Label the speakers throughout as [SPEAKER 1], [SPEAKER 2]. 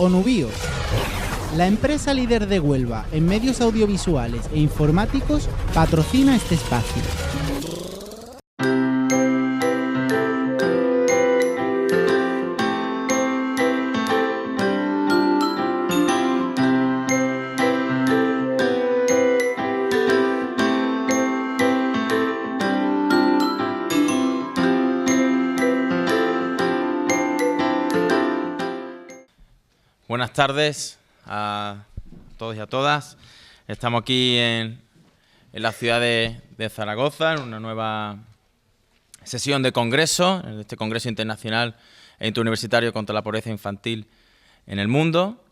[SPEAKER 1] Onubio. La empresa líder de Huelva en medios audiovisuales e informáticos patrocina este espacio.
[SPEAKER 2] Buenas tardes a todos y a todas. Estamos aquí en la ciudad de Zaragoza, en una nueva sesión de congreso, en este Congreso Internacional e Interuniversitario contra la Pobreza Infantil en el Mundo.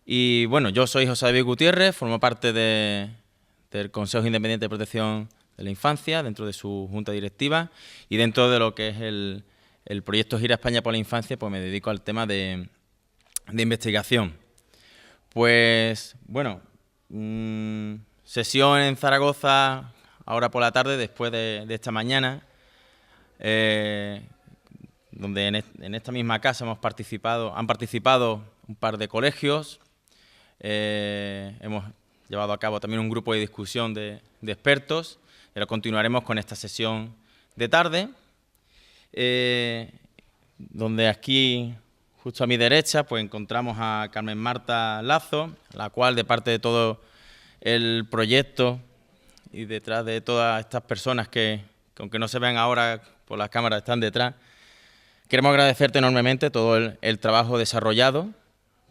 [SPEAKER 2] Y bueno, yo soy José David Gutiérrez, formo parte del Consejo Independiente de Protección de la Infancia, dentro de su junta directiva, y dentro de lo que es el proyecto Gira España por la Infancia, pues me dedico al tema de investigación. Pues bueno, sesión en Zaragoza ahora por la tarde, después de esta mañana, donde en esta misma casa han participado un par de colegios. Hemos llevado a cabo también un grupo de discusión de expertos, pero continuaremos con esta sesión de tarde, donde aquí, justo a mi derecha, pues encontramos a Carmen Marta Lazo, la cual, de parte de todo el proyecto y detrás de todas estas personas que aunque no se ven ahora por las cámaras, están detrás, queremos agradecerte enormemente todo el trabajo desarrollado,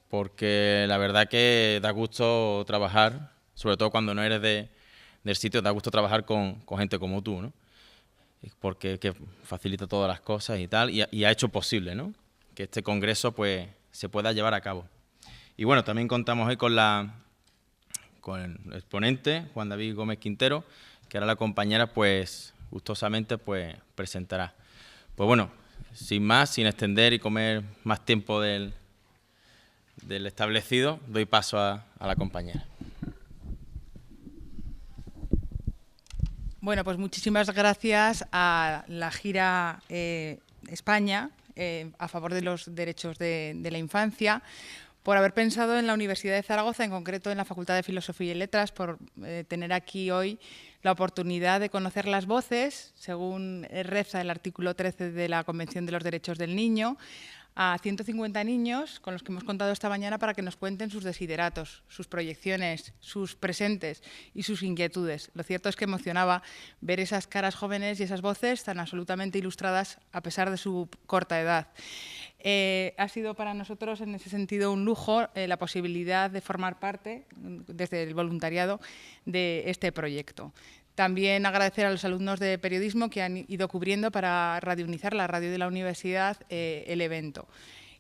[SPEAKER 2] porque la verdad que da gusto trabajar, sobre todo cuando no eres del sitio, da gusto trabajar con gente como tú, ¿no? Porque que facilita todas las cosas y tal, y ha hecho posible, ¿no?, que este congreso pues se pueda llevar a cabo. Y bueno, también contamos hoy con el exponente, Juan David Gómez Quintero, que ahora la compañera pues gustosamente pues presentará. Pues bueno, sin más, sin extender y comer más tiempo del establecido, doy paso a la compañera.
[SPEAKER 3] Bueno, pues muchísimas gracias a la Gira España a favor de los derechos de la infancia, por haber pensado en la Universidad de Zaragoza, en concreto en la Facultad de Filosofía y Letras, por tener aquí hoy la oportunidad de conocer las voces, según reza el artículo 13 de la Convención de los Derechos del Niño, a 150 niños con los que hemos contado esta mañana para que nos cuenten sus desideratos, sus proyecciones, sus presentes y sus inquietudes. Lo cierto es que emocionaba ver esas caras jóvenes y esas voces tan absolutamente ilustradas a pesar de su corta edad. Ha sido para nosotros en ese sentido un lujo la posibilidad de formar parte, desde el voluntariado, de este proyecto. También agradecer a los alumnos de periodismo que han ido cubriendo para radiounizar, la radio de la universidad, el evento.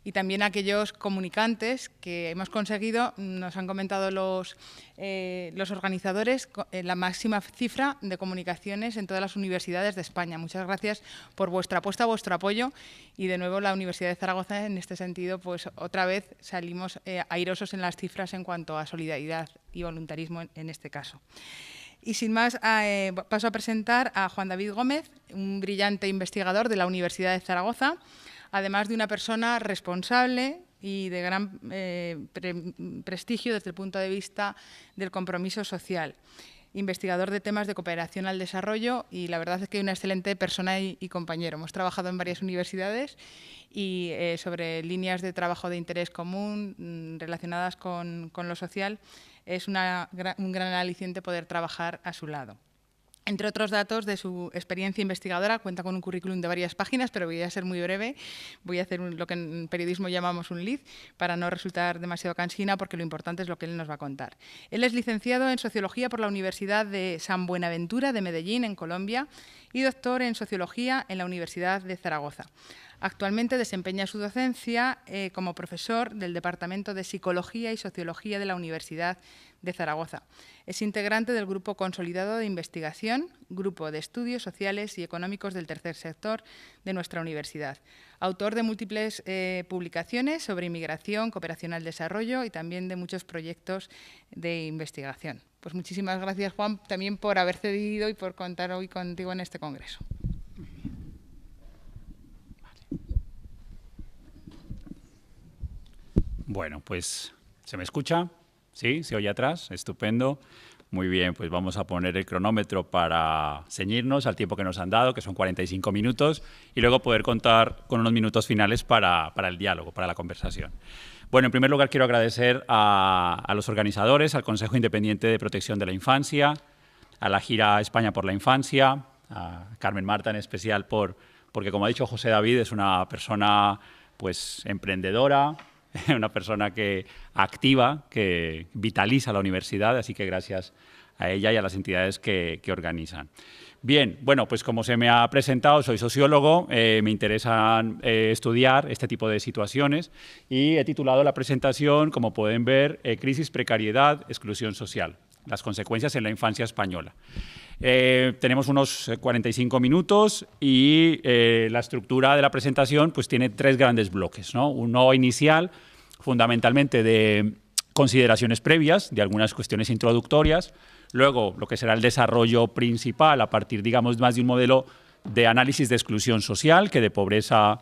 [SPEAKER 3] Y también a aquellos comunicantes que hemos conseguido, nos han comentado los organizadores, la máxima cifra de comunicaciones en todas las universidades de España. Muchas gracias por vuestra apuesta, vuestro apoyo, y de nuevo la Universidad de Zaragoza, en este sentido, pues otra vez salimos airosos en las cifras en cuanto a solidaridad y voluntarismo en este caso. Y sin más, paso a presentar a Juan David Gómez, un brillante investigador de la Universidad de Zaragoza, además de una persona responsable y de gran prestigio desde el punto de vista del compromiso social. Investigador de temas de cooperación al desarrollo, y la verdad es que una excelente persona y compañero. Hemos trabajado en varias universidades y sobre líneas de trabajo de interés común relacionadas con lo social. Es un gran aliciente poder trabajar a su lado. Entre otros datos de su experiencia investigadora, cuenta con un currículum de varias páginas, pero voy a ser muy breve. Voy a hacer lo que en periodismo llamamos un lead, para no resultar demasiado cansina, porque lo importante es lo que él nos va a contar. Él es licenciado en Sociología por la Universidad de San Buenaventura de Medellín, en Colombia, y doctor en Sociología en la Universidad de Zaragoza. Actualmente desempeña su docencia como profesor del Departamento de Psicología y Sociología de la Universidad de Zaragoza. Es integrante del Grupo Consolidado de Investigación, Grupo de Estudios Sociales y Económicos del Tercer Sector de nuestra universidad. Autor de múltiples publicaciones sobre inmigración, cooperación al desarrollo y también de muchos proyectos de investigación. Pues muchísimas gracias, Juan, también por haber cedido y por contar hoy contigo en este congreso.
[SPEAKER 4] Bueno, pues, ¿se me escucha? ¿Sí? ¿Se oye atrás? Estupendo. Muy bien, pues vamos a poner el cronómetro para ceñirnos al tiempo que nos han dado, que son 45 minutos, y luego poder contar con unos minutos finales para el diálogo, para la conversación. Bueno, en primer lugar quiero agradecer a los organizadores, al Consejo Independiente de Protección de la Infancia, a la Gira España por la Infancia, a Carmen Marta en especial porque, como ha dicho José David, es una persona pues emprendedora, una persona activa, que vitaliza la universidad, así que gracias a ella y a las entidades que organizan. Bien, bueno, pues como se me ha presentado, soy sociólogo, me interesa estudiar este tipo de situaciones y he titulado la presentación, como pueden ver, Crisis, precariedad, exclusión social, las consecuencias en la infancia española. Tenemos unos 45 minutos y la estructura de la presentación pues, tiene 3 grandes bloques, ¿no? Uno inicial, fundamentalmente de consideraciones previas, de algunas cuestiones introductorias, luego lo que será el desarrollo principal a partir, digamos, más de un modelo de análisis de exclusión social que de pobreza,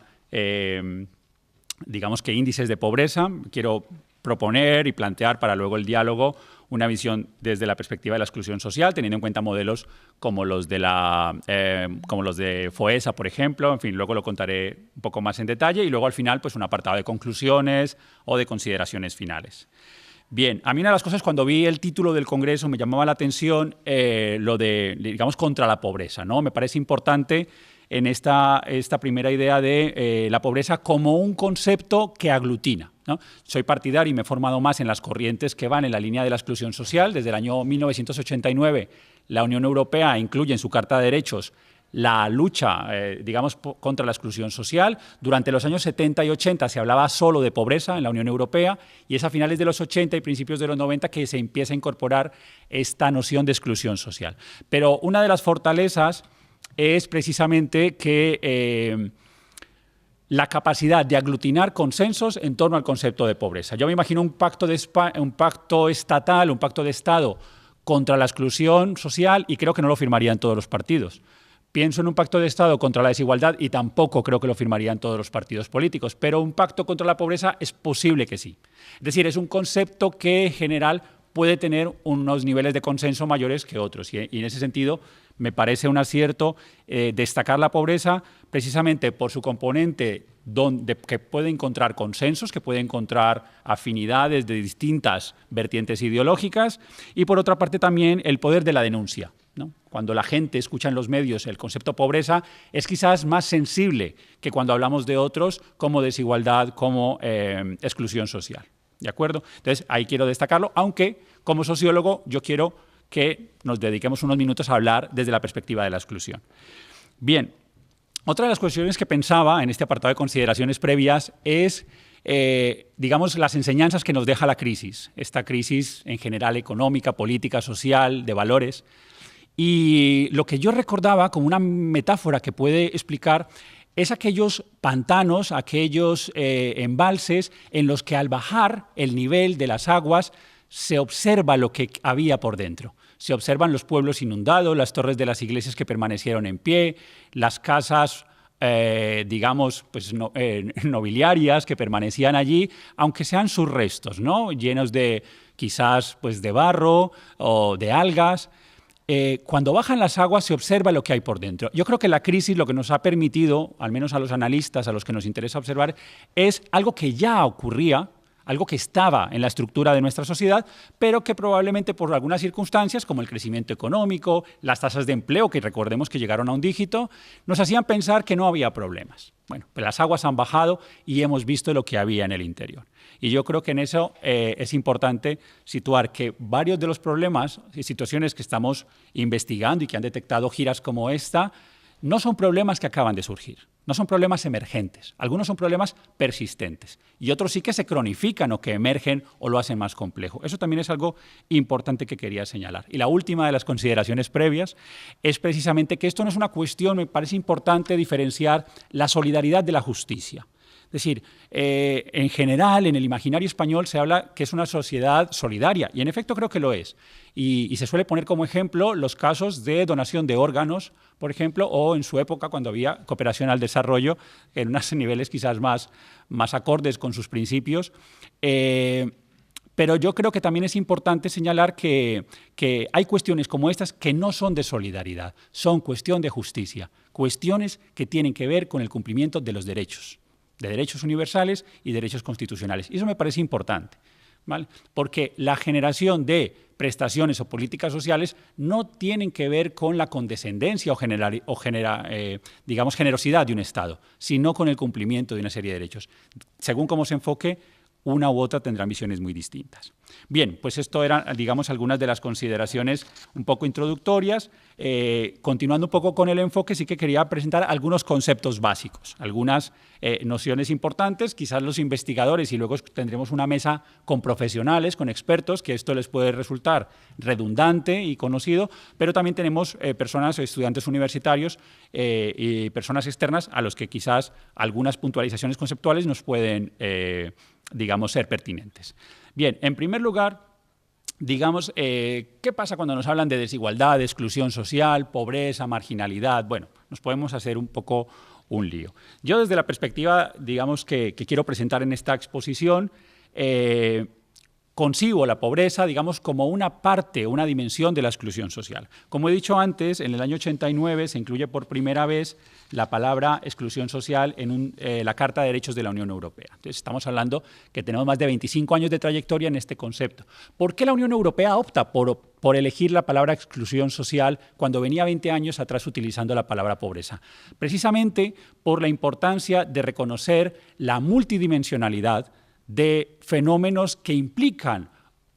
[SPEAKER 4] digamos que índices de pobreza. Quiero proponer y plantear para luego el diálogo una visión desde la perspectiva de la exclusión social, teniendo en cuenta modelos como los de FOESA, por ejemplo. En fin, luego lo contaré un poco más en detalle y luego al final pues un apartado de conclusiones o de consideraciones finales. Bien, a mí una de las cosas cuando vi el título del Congreso me llamaba la atención lo de, digamos, contra la pobreza, ¿no? Me parece importante en esta primera idea de la pobreza como un concepto que aglutina, ¿no? Soy partidario y me he formado más en las corrientes que van en la línea de la exclusión social. Desde el año 1989 la Unión Europea incluye en su Carta de Derechos la lucha, digamos, contra la exclusión social. Durante los años 70 y 80 se hablaba solo de pobreza en la Unión Europea y es a finales de los 80 y principios de los 90 que se empieza a incorporar esta noción de exclusión social. Pero una de las fortalezas es precisamente que la capacidad de aglutinar consensos en torno al concepto de pobreza. Yo me imagino un pacto estatal, un pacto de Estado contra la exclusión social y creo que no lo firmarían todos los partidos. Pienso en un pacto de Estado contra la desigualdad y tampoco creo que lo firmarían todos los partidos políticos, pero un pacto contra la pobreza es posible que sí. Es decir, es un concepto que en general puede tener unos niveles de consenso mayores que otros y en ese sentido me parece un acierto destacar la pobreza precisamente por su componente que puede encontrar consensos, que puede encontrar afinidades de distintas vertientes ideológicas y por otra parte también el poder de la denuncia, ¿no? Cuando la gente escucha en los medios el concepto pobreza es quizás más sensible que cuando hablamos de otros como desigualdad, como exclusión social. ¿De acuerdo? Entonces ahí quiero destacarlo, aunque como sociólogo yo quiero que nos dediquemos unos minutos a hablar desde la perspectiva de la exclusión. Bien, otra de las cuestiones que pensaba en este apartado de consideraciones previas es, digamos, las enseñanzas que nos deja la crisis, esta crisis en general económica, política, social, de valores. Y lo que yo recordaba como una metáfora que puede explicar es aquellos pantanos, aquellos embalses en los que al bajar el nivel de las aguas se observa lo que había por dentro. Se observan los pueblos inundados, las torres de las iglesias que permanecieron en pie, las casas, digamos, pues nobiliarias que permanecían allí, aunque sean sus restos, ¿no? Llenos de quizás pues, de barro o de algas. Cuando bajan las aguas se observa lo que hay por dentro. Yo creo que la crisis lo que nos ha permitido, al menos a los analistas, a los que nos interesa observar, es algo que ya ocurría, algo que estaba en la estructura de nuestra sociedad, pero que probablemente por algunas circunstancias, como el crecimiento económico, las tasas de empleo, que recordemos que llegaron a un dígito, nos hacían pensar que no había problemas. Bueno, pues las aguas han bajado y hemos visto lo que había en el interior. Y yo creo que en eso es importante situar que varios de los problemas y situaciones que estamos investigando y que han detectado giras como esta, no son problemas que acaban de surgir, no son problemas emergentes, algunos son problemas persistentes y otros sí que se cronifican o que emergen o lo hacen más complejo. Eso también es algo importante que quería señalar. Y la última de las consideraciones previas es precisamente que esto no es una cuestión, me parece importante diferenciar la solidaridad de la justicia. Es decir, en general, en el imaginario español se habla que es una sociedad solidaria, y en efecto creo que lo es. Y se suele poner como ejemplo los casos de donación de órganos, por ejemplo, o en su época cuando había cooperación al desarrollo en unos niveles quizás más acordes con sus principios. Pero yo creo que también es importante señalar que hay cuestiones como estas que no son de solidaridad, son cuestión de justicia, cuestiones que tienen que ver con el cumplimiento de los derechos, de derechos universales y derechos constitucionales. Y eso me parece importante, ¿vale? Porque la generación de prestaciones o políticas sociales no tienen que ver con la condescendencia digamos, generosidad de un Estado, sino con el cumplimiento de una serie de derechos. Según cómo se enfoque, una u otra tendrán visiones muy distintas. Bien, pues esto eran, digamos, algunas de las consideraciones un poco introductorias. Continuando un poco con el enfoque, sí que quería presentar algunos conceptos básicos, algunas nociones importantes. Quizás los investigadores, y luego tendremos una mesa con profesionales, con expertos, que esto les puede resultar redundante y conocido, pero también tenemos personas, estudiantes universitarios y personas externas a los que quizás algunas puntualizaciones conceptuales nos pueden digamos, ser pertinentes. Bien, en primer lugar, digamos, ¿qué pasa cuando nos hablan de desigualdad, de exclusión social, pobreza, marginalidad? Bueno, nos podemos hacer un poco un lío. Yo desde la perspectiva, digamos, que quiero presentar en esta exposición, concibo la pobreza, digamos, como una parte, una dimensión de la exclusión social. Como he dicho antes, en el año 89 se incluye por primera vez la palabra exclusión social en la Carta de Derechos de la Unión Europea. Entonces, estamos hablando que tenemos más de 25 años de trayectoria en este concepto. ¿Por qué la Unión Europea opta por elegir la palabra exclusión social cuando venía 20 años atrás utilizando la palabra pobreza? Precisamente por la importancia de reconocer la multidimensionalidad de fenómenos que implican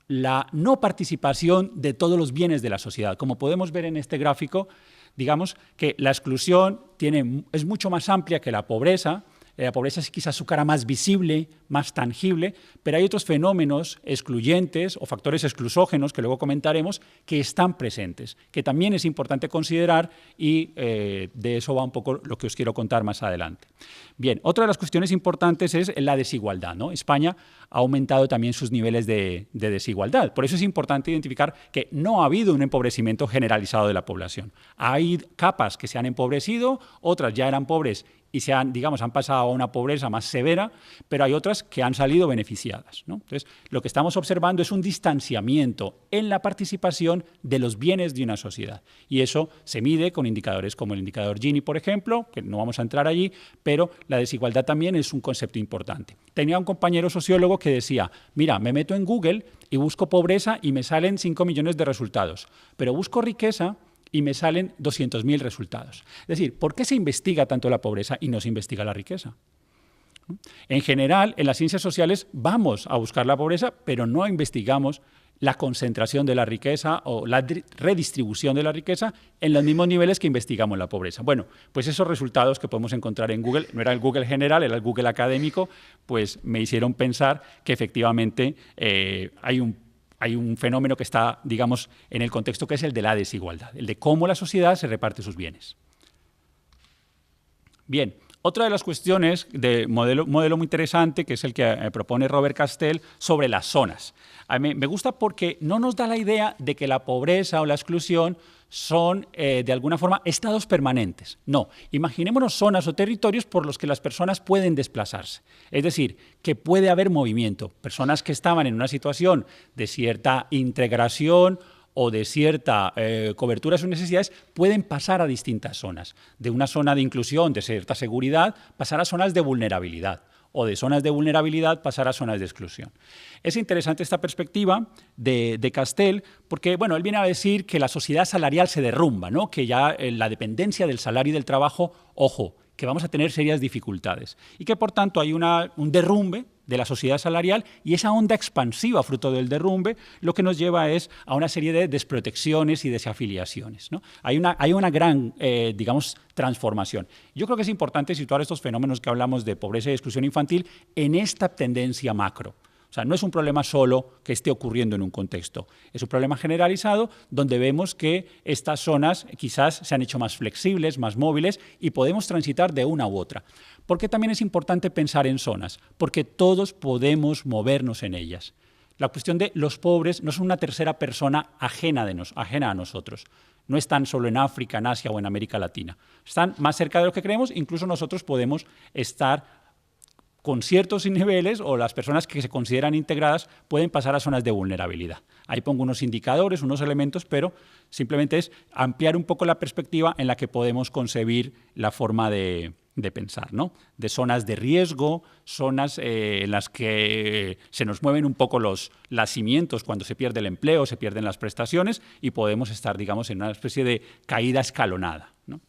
[SPEAKER 4] la no participación de todos los bienes de la sociedad. Como podemos ver en este gráfico, digamos que la exclusión es mucho más amplia que la pobreza. La pobreza es quizás su cara más visible, más tangible, pero hay otros fenómenos excluyentes o factores exclusógenos, que luego comentaremos, que están presentes, que también es importante considerar, y de eso va un poco lo que os quiero contar más adelante. Bien, otra de las cuestiones importantes es la desigualdad, ¿no? España ha aumentado también sus niveles de desigualdad. Por eso es importante identificar que no ha habido un empobrecimiento generalizado de la población. Hay capas que se han empobrecido, otras ya eran pobres y han pasado a una pobreza más severa, pero hay otras que han salido beneficiadas, ¿no? Entonces, lo que estamos observando es un distanciamiento en la participación de los bienes de una sociedad. Y eso se mide con indicadores como el indicador Gini, por ejemplo, que no vamos a entrar allí, pero la desigualdad también es un concepto importante. Tenía un compañero sociólogo que decía, mira, me meto en Google y busco pobreza y me salen 5 millones de resultados, pero busco riqueza y me salen 200.000 resultados. Es decir, ¿por qué se investiga tanto la pobreza y no se investiga la riqueza? En general, en las ciencias sociales vamos a buscar la pobreza, pero no investigamos la concentración de la riqueza o la redistribución de la riqueza en los mismos niveles que investigamos la pobreza. Bueno, pues esos resultados que podemos encontrar en Google, no era el Google general, era el Google académico, pues me hicieron pensar que efectivamente hay un fenómeno que está, digamos, en el contexto que es el de la desigualdad, el de cómo la sociedad se reparte sus bienes. Bien, otra de las cuestiones de modelo muy interesante, que es el que propone Robert Castell, sobre las zonas. A mí me gusta porque no nos da la idea de que la pobreza o la exclusión son, de alguna forma, estados permanentes. No, imaginémonos zonas o territorios por los que las personas pueden desplazarse. Es decir, que puede haber movimiento. Personas que estaban en una situación de cierta integración o de cierta cobertura de sus necesidades pueden pasar a distintas zonas. De una zona de inclusión, de cierta seguridad, pasar a zonas de vulnerabilidad, o de zonas de vulnerabilidad pasar a zonas de exclusión. Es interesante esta perspectiva de Castell porque, bueno, él viene a decir que la sociedad salarial se derrumba, ¿no? Que ya la dependencia del salario y del trabajo, ojo, que vamos a tener serias dificultades y que, por tanto, hay un derrumbe de la sociedad salarial, y esa onda expansiva fruto del derrumbe lo que nos lleva es a una serie de desprotecciones y desafiliaciones, ¿no? Hay una gran, digamos, transformación. Yo creo que es importante situar estos fenómenos que hablamos de pobreza y exclusión infantil en esta tendencia macro. O sea, no es un problema solo que esté ocurriendo en un contexto, es un problema generalizado donde vemos que estas zonas quizás se han hecho más flexibles, más móviles y podemos transitar de una u otra. ¿Por qué también es importante pensar en zonas? Porque todos podemos movernos en ellas. La cuestión de los pobres no es una tercera persona ajena a nosotros. No están solo en África, en Asia o en América Latina. Están más cerca de lo que creemos, incluso nosotros podemos estar con ciertos niveles, o las personas que se consideran integradas pueden pasar a zonas de vulnerabilidad. Ahí pongo unos indicadores, unos elementos, pero simplemente es ampliar un poco la perspectiva en la que podemos concebir la forma de pensar, ¿no? De zonas de riesgo, zonas en las que se nos mueven un poco los cimientos cuando se pierde el empleo, se pierden las prestaciones y podemos estar, digamos, en una especie de caída escalonada, ¿no?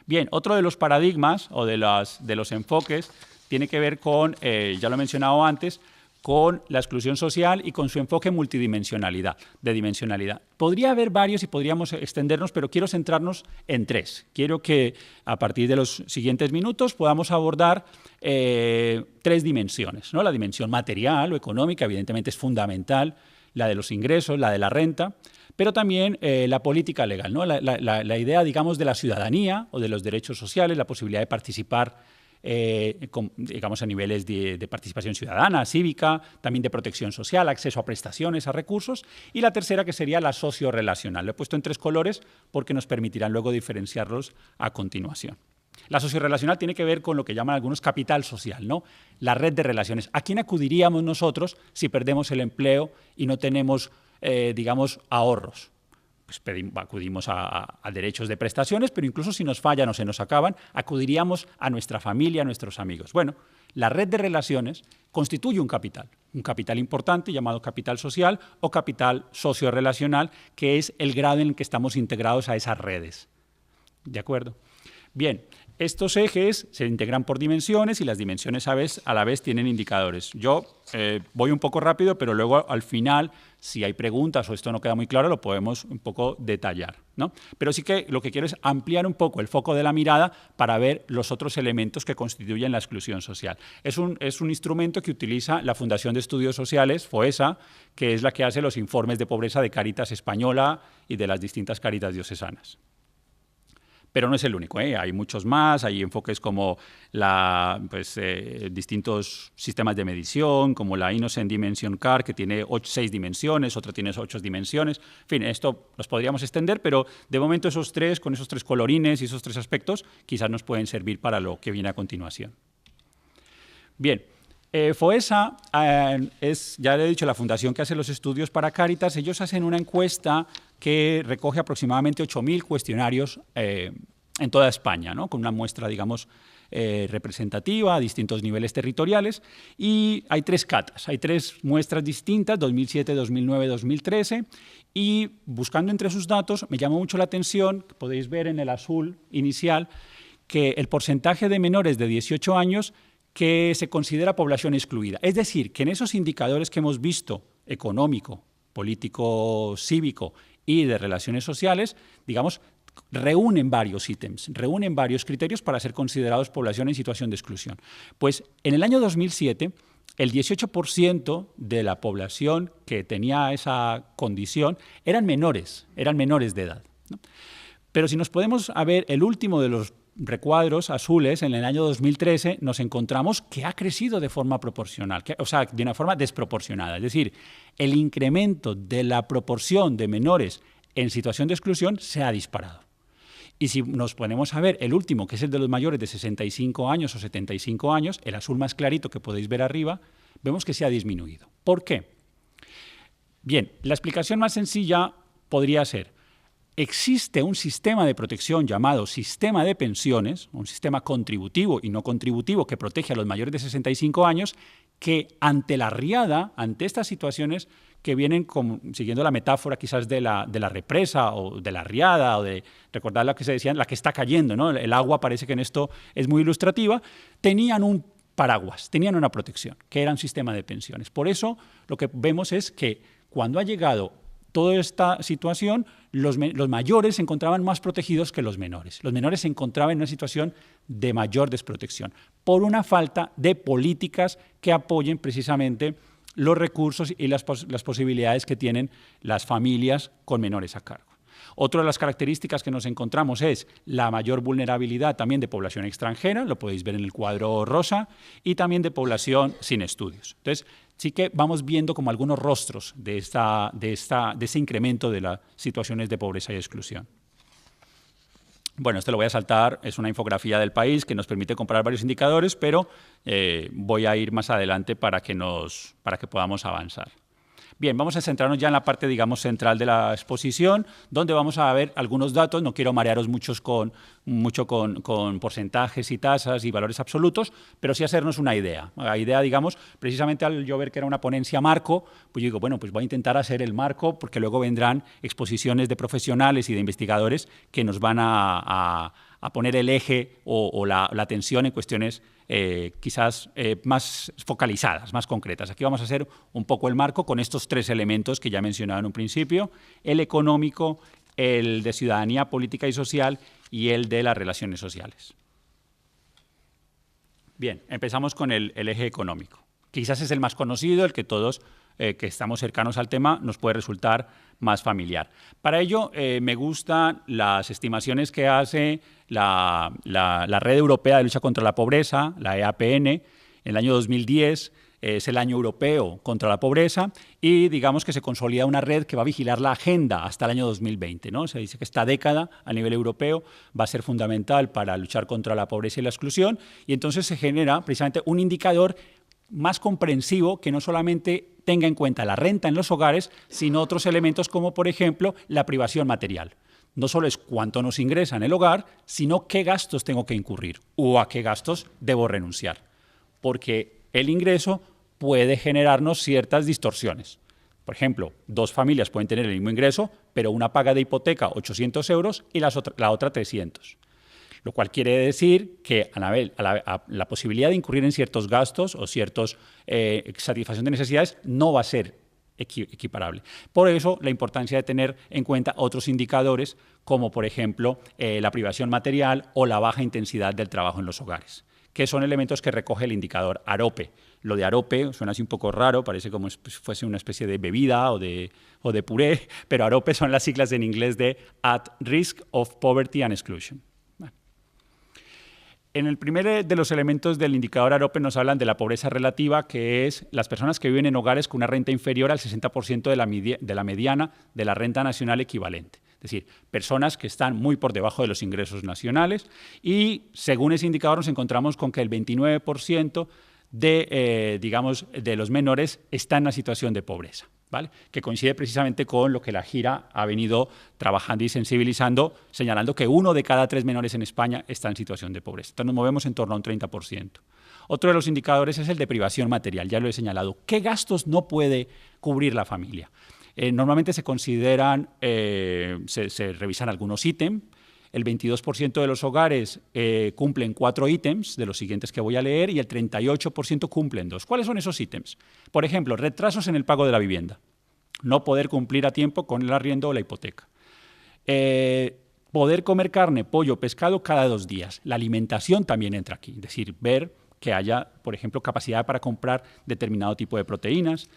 [SPEAKER 4] Bien, otro de los paradigmas o de los enfoques tiene que ver con, ya lo he mencionado antes, con la exclusión social y con su enfoque de dimensionalidad. Podría haber varios y podríamos extendernos, pero quiero centrarnos en tres. Quiero que a partir de los siguientes minutos podamos abordar tres dimensiones, ¿no? La dimensión material o económica, evidentemente es fundamental, la de los ingresos, la de la renta, pero también la política legal, ¿no? La idea, digamos, de la ciudadanía o de los derechos sociales, la posibilidad de participar digamos, a niveles de participación ciudadana, cívica, también de protección social, acceso a prestaciones, a recursos, y la tercera, que sería la sociorrelacional. Lo he puesto en tres colores porque nos permitirán luego diferenciarlos a continuación. La sociorrelacional tiene que ver con lo que llaman algunos capital social, ¿no? La red de relaciones. ¿A quién acudiríamos nosotros si perdemos el empleo y no tenemos, digamos, ahorros? Pues acudimos a derechos de prestaciones, pero incluso si nos fallan o se nos acaban, acudiríamos a nuestra familia, a nuestros amigos. Bueno, la red de relaciones constituye un capital importante llamado capital social o capital sociorrelacional, que es el grado en el que estamos integrados a esas redes. ¿De acuerdo? Bien, estos ejes se integran por dimensiones y las dimensiones a la vez tienen indicadores. Yo voy un poco rápido, pero luego al final, si hay preguntas o esto no queda muy claro, lo podemos un poco detallar, ¿no? Pero sí que lo que quiero es ampliar un poco el foco de la mirada para ver los otros elementos que constituyen la exclusión social. Es un instrumento que utiliza la Fundación de Estudios Sociales, FOESA, que es la que hace los informes de pobreza de Cáritas Española y de las distintas Cáritas diocesanas. Pero no es el único, ¿eh? Hay muchos más, hay enfoques como distintos sistemas de medición, como la Innocent Dimension Card, que tiene 6 dimensiones, otra tiene 8 dimensiones. En fin, esto los podríamos extender, pero de momento con esos tres colorines y esos tres aspectos, quizás nos pueden servir para lo que viene a continuación. Bien. FOESA ya le he dicho, la fundación que hace los estudios para Cáritas. Ellos hacen una encuesta que recoge aproximadamente 8.000 cuestionarios en toda España, ¿no? Con una muestra, digamos, representativa a distintos niveles territoriales, y hay 3 catas, hay 3 muestras distintas, 2007, 2009, 2013, y buscando entre sus datos me llamó mucho la atención, que podéis ver en el azul inicial, que el porcentaje de menores de 18 años que se considera población excluida. Es decir, que en esos indicadores que hemos visto, económico, político, cívico y de relaciones sociales, digamos, reúnen varios ítems, reúnen varios criterios para ser considerados población en situación de exclusión. Pues en el año 2007, el 18% de la población que tenía esa condición eran menores de edad, ¿no? Pero si nos podemos ver el último de los recuadros azules, en el año 2013 nos encontramos que ha crecido de forma proporcional, o sea, de una forma desproporcionada. Es decir, el incremento de la proporción de menores en situación de exclusión se ha disparado. Y si nos ponemos a ver el último, que es el de los mayores de 65 años o 75 años, el azul más clarito que podéis ver arriba, vemos que se ha disminuido. ¿Por qué? Bien, la explicación más sencilla podría ser: existe un sistema de protección llamado sistema de pensiones, un sistema contributivo y no contributivo que protege a los mayores de 65 años, que ante la riada, ante estas situaciones que vienen siguiendo la metáfora quizás de la represa o de la riada, o de recordar lo que se decía, la que está cayendo, ¿no? El agua parece que en esto es muy ilustrativa, tenían un paraguas, tenían una protección, que era un sistema de pensiones. Por eso lo que vemos es que cuando ha llegado toda esta situación, los mayores se encontraban más protegidos que los menores. Los menores se encontraban en una situación de mayor desprotección por una falta de políticas que apoyen precisamente los recursos y las posibilidades que tienen las familias con menores a cargo. Otra de las características que nos encontramos es la mayor vulnerabilidad también de población extranjera, lo podéis ver en el cuadro rosa, y también de población sin estudios. Entonces, sí que vamos viendo como algunos rostros de ese incremento de las situaciones de pobreza y exclusión. Bueno, esto lo voy a saltar, es una infografía del país que nos permite comparar varios indicadores, pero voy a ir más adelante para que podamos avanzar. Bien, vamos a centrarnos ya en la parte, digamos, central de la exposición, donde vamos a ver algunos datos. No quiero marearos mucho con porcentajes y tasas y valores absolutos, pero sí hacernos una idea. La idea, digamos, precisamente al yo ver que era una ponencia marco, pues yo digo, bueno, pues voy a intentar hacer el marco, porque luego vendrán exposiciones de profesionales y de investigadores que nos van a poner el eje o la atención en cuestiones quizás más focalizadas, más concretas. Aquí vamos a hacer un poco el marco con estos tres elementos que ya mencionaba en un principio: el económico, el de ciudadanía política y social y el de las relaciones sociales. Bien, empezamos con el eje económico. Quizás es el más conocido, el que todos que estamos cercanos al tema nos puede resultar más familiar. Para ello, me gustan las estimaciones que hace la Red Europea de Lucha contra la Pobreza, la EAPN. En el año 2010 es el año europeo contra la pobreza y digamos que se consolida una red que va a vigilar la agenda hasta el año 2020, ¿no? Se dice que esta década a nivel europeo va a ser fundamental para luchar contra la pobreza y la exclusión, y entonces se genera precisamente un indicador más comprensivo que no solamente tenga en cuenta la renta en los hogares, sino otros elementos como, por ejemplo, la privación material. No solo es cuánto nos ingresa en el hogar, sino qué gastos tengo que incurrir o a qué gastos debo renunciar. Porque el ingreso puede generarnos ciertas distorsiones. Por ejemplo, dos familias pueden tener el mismo ingreso, pero una paga de hipoteca 800 euros y la otra 300. Lo cual quiere decir que a la posibilidad de incurrir en ciertos gastos o ciertos satisfacción de necesidades no va a ser equiparable. Por eso, la importancia de tener en cuenta otros indicadores, como por ejemplo la privación material o la baja intensidad del trabajo en los hogares, que son elementos que recoge el indicador AROPE. Lo de AROPE suena así un poco raro, parece como si fuese una especie de bebida o de puré, pero AROPE son las siglas en inglés de At Risk of Poverty and Exclusion. En el primer de los elementos del indicador AROPE nos hablan de la pobreza relativa, que es las personas que viven en hogares con una renta inferior al 60% de la mediana de la renta nacional equivalente. Es decir, personas que están muy por debajo de los ingresos nacionales, y según ese indicador nos encontramos con que el 29% de los menores está en una situación de pobreza, ¿vale? Que coincide precisamente con lo que la Gira ha venido trabajando y sensibilizando, señalando que 1 de cada 3 menores en España está en situación de pobreza. Entonces nos movemos en torno a un 30%. Otro de los indicadores es el de privación material, ya lo he señalado. ¿Qué gastos no puede cubrir la familia? Normalmente se consideran, se revisan algunos ítems. El 22% de los hogares cumplen 4 ítems de los siguientes que voy a leer, y el 38% cumplen 2. ¿Cuáles son esos ítems? Por ejemplo, retrasos en el pago de la vivienda, no poder cumplir a tiempo con el arriendo o la hipoteca, poder comer carne, pollo, pescado cada 2 días. La alimentación también entra aquí, es decir, ver que haya, por ejemplo, capacidad para comprar determinado tipo de proteínas,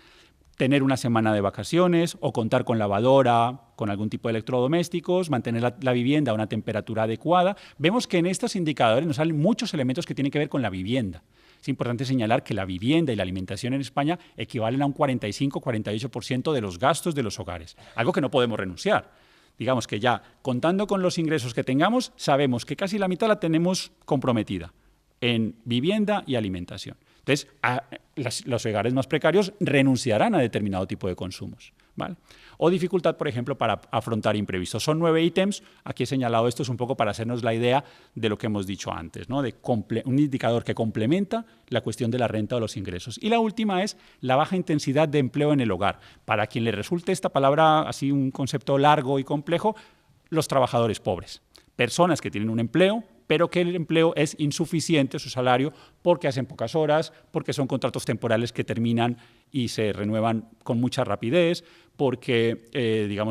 [SPEAKER 4] tener una semana de vacaciones o contar con lavadora, con algún tipo de electrodomésticos, mantener la vivienda a una temperatura adecuada. Vemos que en estos indicadores nos salen muchos elementos que tienen que ver con la vivienda. Es importante señalar que la vivienda y la alimentación en España equivalen a un 45-48% de los gastos de los hogares, algo que no podemos renunciar. Digamos que ya, contando con los ingresos que tengamos, sabemos que casi la mitad la tenemos comprometida en vivienda y alimentación. Entonces, los hogares más precarios renunciarán a determinado tipo de consumos, ¿vale? O dificultad, por ejemplo, para afrontar imprevistos. Son 9 ítems. Aquí he señalado estos un poco para hacernos la idea de lo que hemos dicho antes, ¿no? De un indicador que complementa la cuestión de la renta o los ingresos. Y la última es la baja intensidad de empleo en el hogar. Para quien le resulte esta palabra así un concepto largo y complejo, los trabajadores pobres. Personas que tienen un empleo, pero que el empleo es insuficiente, su salario, porque hacen pocas horas, porque son contratos temporales que terminan y se renuevan con mucha rapidez, porque,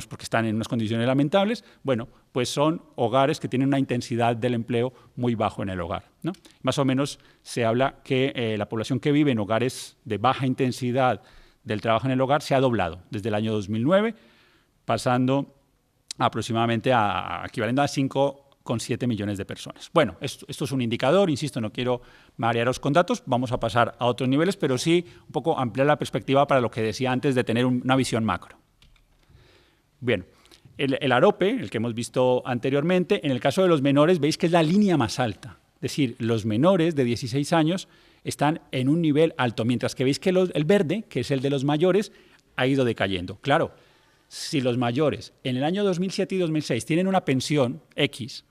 [SPEAKER 4] porque están en unas condiciones lamentables. Bueno, pues son hogares que tienen una intensidad del empleo muy bajo en el hogar, ¿no? Más o menos se habla que la población que vive en hogares de baja intensidad del trabajo en el hogar se ha doblado desde el año 2009, pasando aproximadamente a equivalente a 5,7 millones de personas. Bueno, esto es un indicador, insisto, no quiero marearos con datos, vamos a pasar a otros niveles, pero sí un poco ampliar la perspectiva para lo que decía antes de tener una visión macro. Bien, el AROPE, el que hemos visto anteriormente, en el caso de los menores veis que es la línea más alta, es decir, los menores de 16 años están en un nivel alto, mientras que veis que el verde, que es el de los mayores, ha ido decayendo. Claro, si los mayores en el año 2007 y 2006 tienen una pensión X,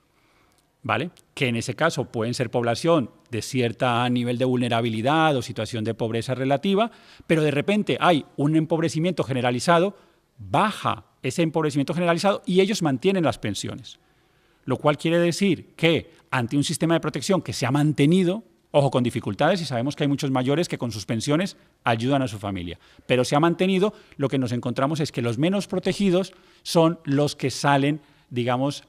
[SPEAKER 4] ¿vale?, que en ese caso pueden ser población de cierto nivel de vulnerabilidad o situación de pobreza relativa, pero de repente hay un empobrecimiento generalizado, baja ese empobrecimiento generalizado y ellos mantienen las pensiones. Lo cual quiere decir que ante un sistema de protección que se ha mantenido, ojo, con dificultades, y sabemos que hay muchos mayores que con sus pensiones ayudan a su familia, pero se ha mantenido, lo que nos encontramos es que los menos protegidos son los que salen, digamos,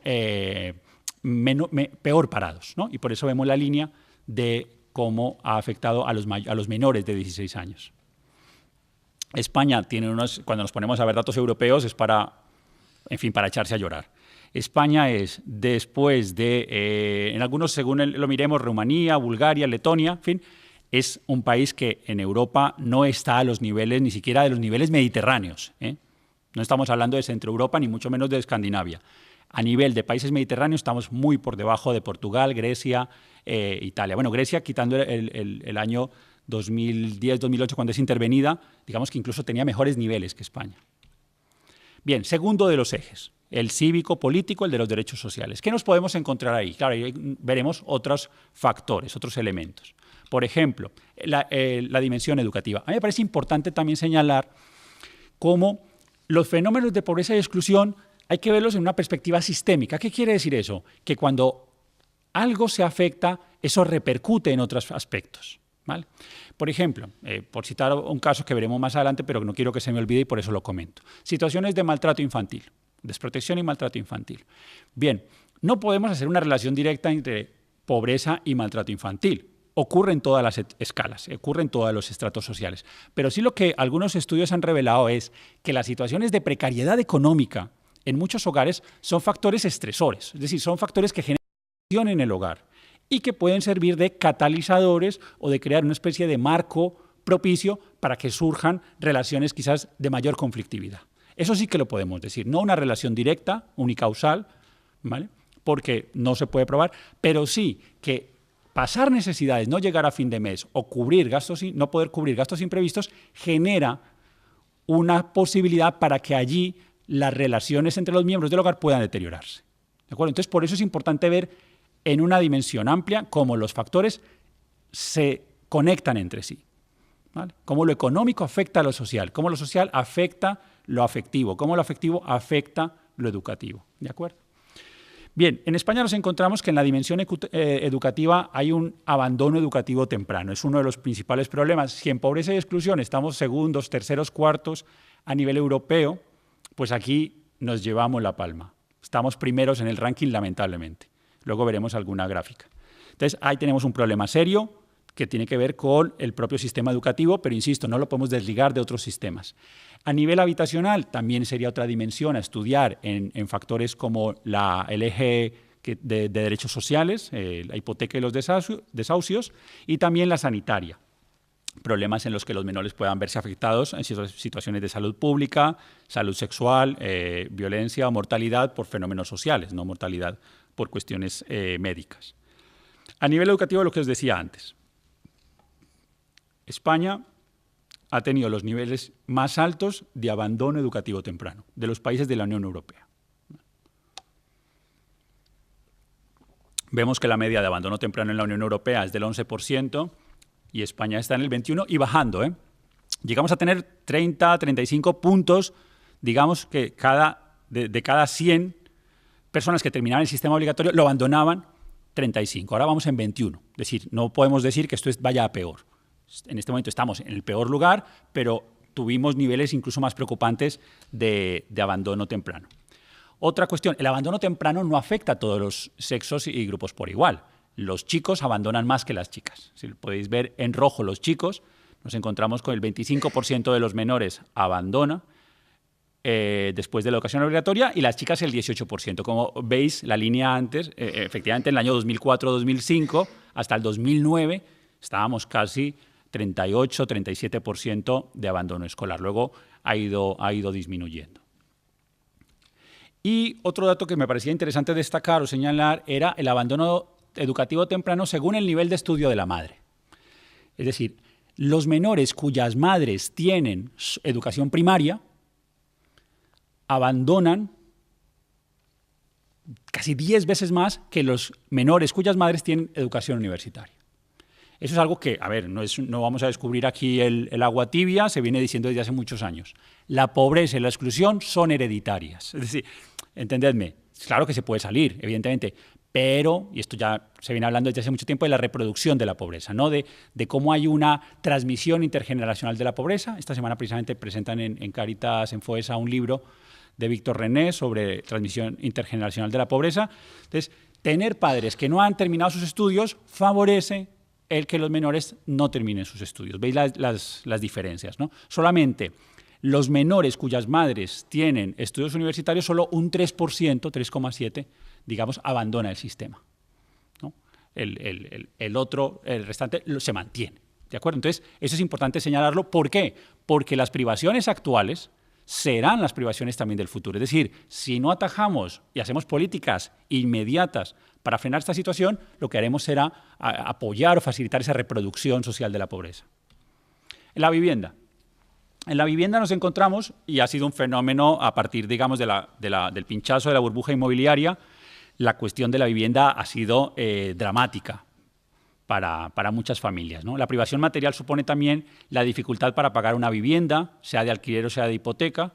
[SPEAKER 4] peor parados, ¿no? Y por eso vemos la línea de cómo ha afectado a los menores de 16 años. España tiene cuando nos ponemos a ver datos europeos es para echarse a llorar. España es, después de, en algunos, según lo miremos, Rumanía, Bulgaria, Letonia, en fin, es un país que en Europa no está a los niveles, ni siquiera de los niveles mediterráneos, ¿eh? No estamos hablando de Centro Europa, ni mucho menos de Escandinavia. A nivel de países mediterráneos estamos muy por debajo de Portugal, Grecia, Italia. Bueno, Grecia, quitando el año 2010-2008, cuando es intervenida, digamos que incluso tenía mejores niveles que España. Bien, segundo de los ejes, el cívico-político, el de los derechos sociales. ¿Qué nos podemos encontrar ahí? Claro, ahí veremos otros factores, otros elementos. Por ejemplo, la dimensión educativa. A mí me parece importante también señalar cómo los fenómenos de pobreza y exclusión hay que verlos en una perspectiva sistémica. ¿Qué quiere decir eso? Que cuando algo se afecta, eso repercute en otros aspectos, ¿vale? Por ejemplo, por citar un caso que veremos más adelante, pero no quiero que se me olvide y por eso lo comento. Situaciones de maltrato infantil, desprotección y maltrato infantil. Bien, no podemos hacer una relación directa entre pobreza y maltrato infantil. Ocurre en todas las escalas, ocurre en todos los estratos sociales. Pero sí lo que algunos estudios han revelado es que las situaciones de precariedad económica en muchos hogares son factores estresores, es decir, son factores que generan tensión en el hogar y que pueden servir de catalizadores o de crear una especie de marco propicio para que surjan relaciones quizás de mayor conflictividad. Eso sí que lo podemos decir, no una relación directa, unicausal, ¿vale?, porque no se puede probar, pero sí que pasar necesidades, no llegar a fin de mes o no poder cubrir gastos imprevistos genera una posibilidad para que allí las relaciones entre los miembros del hogar puedan deteriorarse. ¿De acuerdo? Entonces, por eso es importante ver en una dimensión amplia cómo los factores se conectan entre sí, ¿vale? Cómo lo económico afecta a lo social, cómo lo social afecta lo afectivo, cómo lo afectivo afecta lo educativo. ¿De acuerdo? Bien, en España nos encontramos que en la dimensión educativa hay un abandono educativo temprano. Es uno de los principales problemas. Si en pobreza y exclusión estamos segundos, terceros, cuartos a nivel europeo, pues aquí nos llevamos la palma. Estamos primeros en el ranking, lamentablemente. Luego veremos alguna gráfica. Entonces, ahí tenemos un problema serio que tiene que ver con el propio sistema educativo, pero insisto, no lo podemos desligar de otros sistemas. A nivel habitacional, también sería otra dimensión a estudiar en factores como el eje de derechos sociales, la hipoteca y los desahucios, y también la sanitaria. Problemas en los que los menores puedan verse afectados en situaciones de salud pública, salud sexual, violencia o mortalidad por fenómenos sociales, no mortalidad por cuestiones médicas. A nivel educativo, lo que os decía antes, España ha tenido los niveles más altos de abandono educativo temprano de los países de la Unión Europea. Vemos que la media de abandono temprano en la Unión Europea es del 11% y España está en el 21% y bajando, ¿eh? Llegamos a tener 30, 35 puntos, digamos que de cada 100 personas que terminaban el sistema obligatorio lo abandonaban 35, ahora vamos en 21. Es decir, no podemos decir que esto vaya a peor. En este momento estamos en el peor lugar, pero tuvimos niveles incluso más preocupantes de abandono temprano. Otra cuestión, el abandono temprano no afecta a todos los sexos y grupos por igual. Los chicos abandonan más que las chicas. Si podéis ver en rojo los chicos, nos encontramos con el 25% de los menores abandona después de la educación obligatoria y las chicas el 18%. Como veis, la línea antes, efectivamente en el año 2004-2005 hasta el 2009 estábamos casi 38-37% de abandono escolar. Luego ha ido disminuyendo. Y otro dato que me parecía interesante destacar o señalar era el abandono educativo temprano según el nivel de estudio de la madre. Es decir, los menores cuyas madres tienen educación primaria abandonan casi 10 veces más que los menores cuyas madres tienen educación universitaria. Eso es algo que, a ver, no vamos a descubrir aquí el agua tibia, se viene diciendo desde hace muchos años. La pobreza y la exclusión son hereditarias. Es decir, entendedme, claro que se puede salir, evidentemente, pero, y esto ya se viene hablando desde hace mucho tiempo, de la reproducción de la pobreza, ¿no? de cómo hay una transmisión intergeneracional de la pobreza. Esta semana precisamente presentan en Cáritas, en FOESA, un libro de Víctor René sobre transmisión intergeneracional de la pobreza. Entonces, tener padres que no han terminado sus estudios favorece el que los menores no terminen sus estudios. ¿Veis las diferencias, ¿no? Solamente los menores cuyas madres tienen estudios universitarios, solo un 3%, 3,7%, digamos, abandona el sistema, ¿no? El restante se mantiene, ¿de acuerdo? Entonces, eso es importante señalarlo. ¿Por qué? Porque las privaciones actuales serán las privaciones también del futuro. Es decir, si no atajamos y hacemos políticas inmediatas para frenar esta situación, lo que haremos será apoyar o facilitar esa reproducción social de la pobreza. En la vivienda. En la vivienda nos encontramos, y ha sido un fenómeno a partir, digamos, del pinchazo de la burbuja inmobiliaria, la cuestión de la vivienda ha sido dramática para muchas familias, ¿no? La privación material supone también la dificultad para pagar una vivienda, sea de alquiler o sea de hipoteca,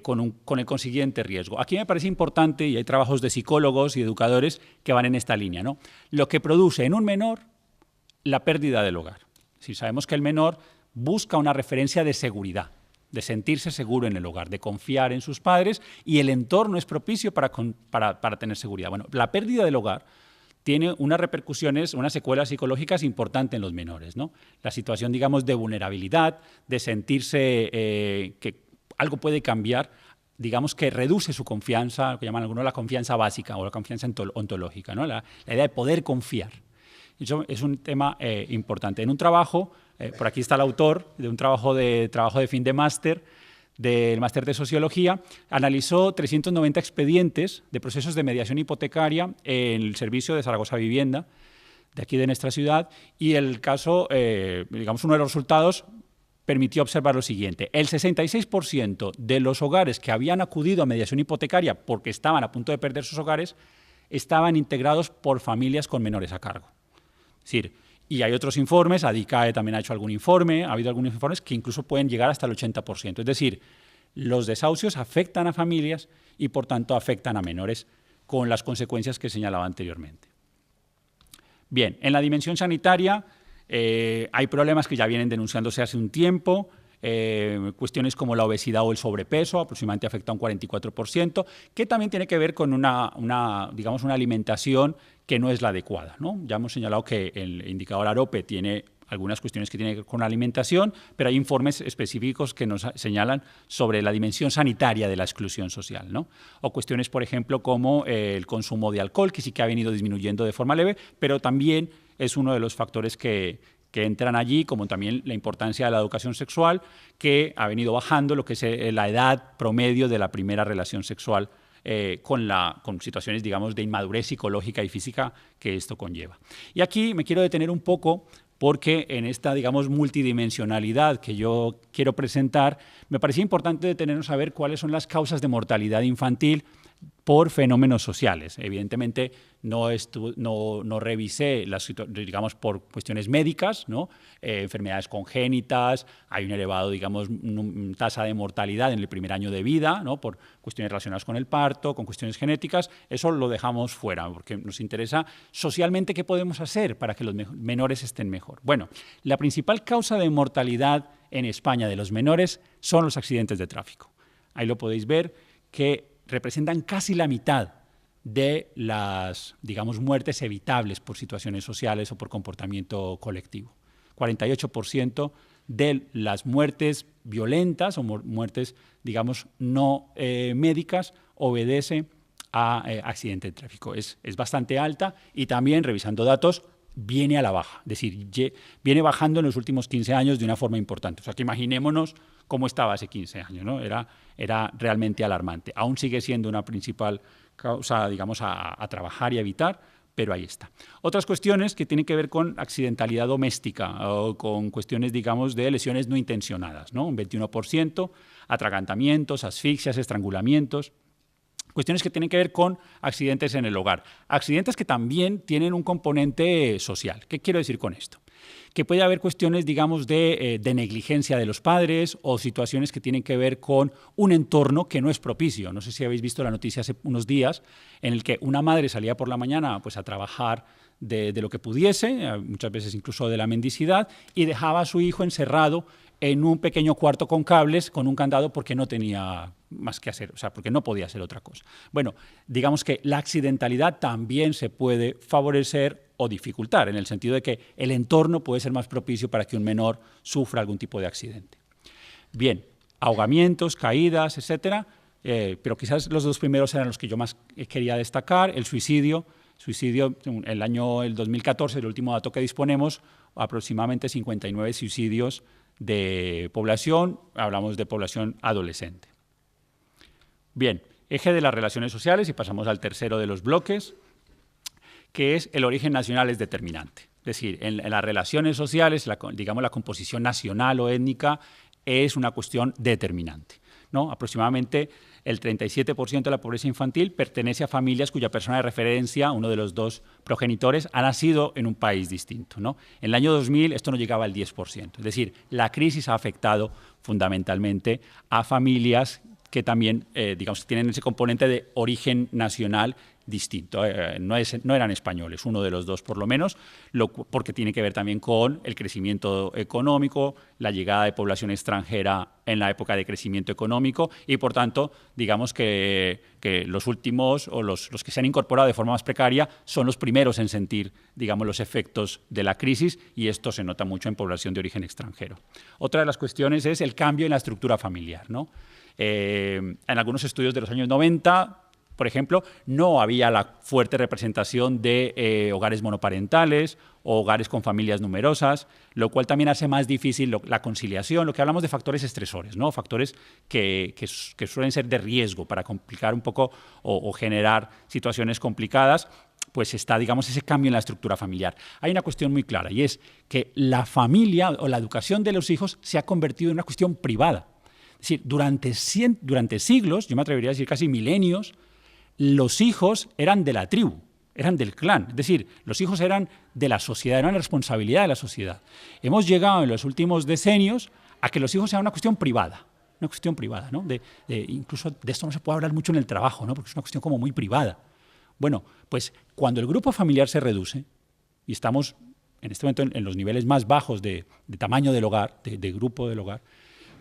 [SPEAKER 4] con el consiguiente riesgo. Aquí me parece importante, y hay trabajos de psicólogos y educadores que van en esta línea, ¿no? Lo que produce en un menor la pérdida del hogar. Si sabemos que el menor busca una referencia de seguridad, de sentirse seguro en el hogar, de confiar en sus padres, y el entorno es propicio para tener seguridad. Bueno, la pérdida del hogar tiene unas repercusiones, unas secuelas psicológicas importantes en los menores, ¿no? La situación, digamos, de vulnerabilidad, de sentirse que algo puede cambiar, digamos que reduce su confianza, lo que llaman algunos la confianza básica o la confianza ontológica, ¿no? La idea de poder confiar. Eso es un tema importante. En un trabajo, por aquí está el autor de un trabajo de fin de máster, del máster de Sociología, analizó 390 expedientes de procesos de mediación hipotecaria en el servicio de Zaragoza Vivienda, de aquí de nuestra ciudad, y el caso, digamos, uno de los resultados permitió observar lo siguiente. El 66% de los hogares que habían acudido a mediación hipotecaria porque estaban a punto de perder sus hogares estaban integrados por familias con menores a cargo. Es decir, y hay otros informes, ADICAE también ha hecho algún informe, ha habido algunos informes que incluso pueden llegar hasta el 80%. Es decir, los desahucios afectan a familias y, por tanto, afectan a menores con las consecuencias que señalaba anteriormente. Bien, en la dimensión sanitaria hay problemas que ya vienen denunciándose hace un tiempo, cuestiones como la obesidad o el sobrepeso, aproximadamente afecta a un 44%, que también tiene que ver con digamos, una alimentación que no es la adecuada, ¿no? Ya hemos señalado que el indicador AROPE tiene algunas cuestiones que tienen que ver con la alimentación, pero hay informes específicos que nos señalan sobre la dimensión sanitaria de la exclusión social, ¿no? O cuestiones, por ejemplo, como el consumo de alcohol, que sí que ha venido disminuyendo de forma leve, pero también es uno de los factores que entran allí, como también la importancia de la educación sexual, que ha venido bajando lo que es la edad promedio de la primera relación sexual con situaciones, digamos, de inmadurez psicológica y física que esto conlleva. Y aquí me quiero detener un poco porque en esta, digamos, multidimensionalidad que yo quiero presentar, me parecía importante detenernos a ver cuáles son las causas de mortalidad infantil por fenómenos sociales. Evidentemente no revisé, digamos, por cuestiones médicas, ¿no? Enfermedades congénitas, hay un elevado, digamos, tasa de mortalidad en el primer año de vida, ¿no? Por cuestiones relacionadas con el parto, con cuestiones genéticas, eso lo dejamos fuera, porque nos interesa socialmente qué podemos hacer para que los menores estén mejor. Bueno, la principal causa de mortalidad en España de los menores son los accidentes de tráfico. Ahí lo podéis ver, que representan casi la mitad de las, digamos, muertes evitables por situaciones sociales o por comportamiento colectivo. 48% de las muertes violentas o muertes, digamos, no médicas obedece a accidente de tráfico. Es bastante alta y también, revisando datos, viene a la baja. Es decir, viene bajando en los últimos 15 años de una forma importante. O sea, que imaginémonos cómo estaba hace 15 años, ¿no? Era realmente alarmante. Aún sigue siendo una principal causa, digamos, a trabajar y a evitar, pero ahí está. Otras cuestiones que tienen que ver con accidentalidad doméstica o con cuestiones, digamos, de lesiones no intencionadas, ¿no? Un 21%, atragantamientos, asfixias, estrangulamientos. Cuestiones que tienen que ver con accidentes en el hogar. Accidentes que también tienen un componente social. ¿Qué quiero decir con esto? Que puede haber cuestiones, digamos, de negligencia de los padres o situaciones que tienen que ver con un entorno que no es propicio. No sé si habéis visto la noticia hace unos días en el que una madre salía por la mañana, pues, a trabajar de lo que pudiese, muchas veces incluso de la mendicidad, y dejaba a su hijo encerrado en un pequeño cuarto con cables, con un candado, porque no tenía más que hacer, o sea, porque no podía hacer otra cosa. Bueno, digamos que la accidentalidad también se puede favorecer o dificultar, en el sentido de que el entorno puede ser más propicio para que un menor sufra algún tipo de accidente. Bien, ahogamientos, caídas, etcétera, pero quizás los dos primeros eran los que yo más quería destacar. El suicidio, el 2014, el último dato que disponemos, aproximadamente 59 suicidios de población, hablamos de población adolescente. Bien, eje de las relaciones sociales, y pasamos al tercero de los bloques, que es el origen nacional es determinante. Es decir, en las relaciones sociales, digamos, la composición nacional o étnica es una cuestión determinante, ¿no? Aproximadamente el 37% de la pobreza infantil pertenece a familias cuya persona de referencia, uno de los dos progenitores, ha nacido en un país distinto, ¿no? En el año 2000 esto no llegaba al 10%. Es decir, la crisis ha afectado fundamentalmente a familias que también, digamos, tienen ese componente de origen nacional distinto. No eran españoles, uno de los dos por lo menos, porque tiene que ver también con el crecimiento económico, la llegada de población extranjera en la época de crecimiento económico y, por tanto, digamos que los últimos o los que se han incorporado de forma más precaria son los primeros en sentir, digamos, los efectos de la crisis, y esto se nota mucho en población de origen extranjero. Otra de las cuestiones es el cambio en la estructura familiar, ¿no? En algunos estudios de los años 90, por ejemplo, no había la fuerte representación de hogares monoparentales o hogares con familias numerosas, lo cual también hace más difícil la conciliación, lo que hablamos de factores estresores, ¿no? Factores que suelen ser de riesgo para complicar un poco o generar situaciones complicadas. Pues está, digamos, ese cambio en la estructura familiar. Hay una cuestión muy clara, y es que la familia o la educación de los hijos se ha convertido en una cuestión privada. Es decir, durante siglos, yo me atrevería a decir casi milenios, los hijos eran de la tribu, eran del clan. Es decir, los hijos eran de la sociedad, eran la responsabilidad de la sociedad. Hemos llegado en los últimos decenios a que los hijos sean una cuestión privada, ¿no? Incluso de esto no se puede hablar mucho en el trabajo, ¿no? Porque es una cuestión como muy privada. Bueno, pues cuando el grupo familiar se reduce, y estamos en este momento en los niveles más bajos de tamaño del hogar, de grupo del hogar,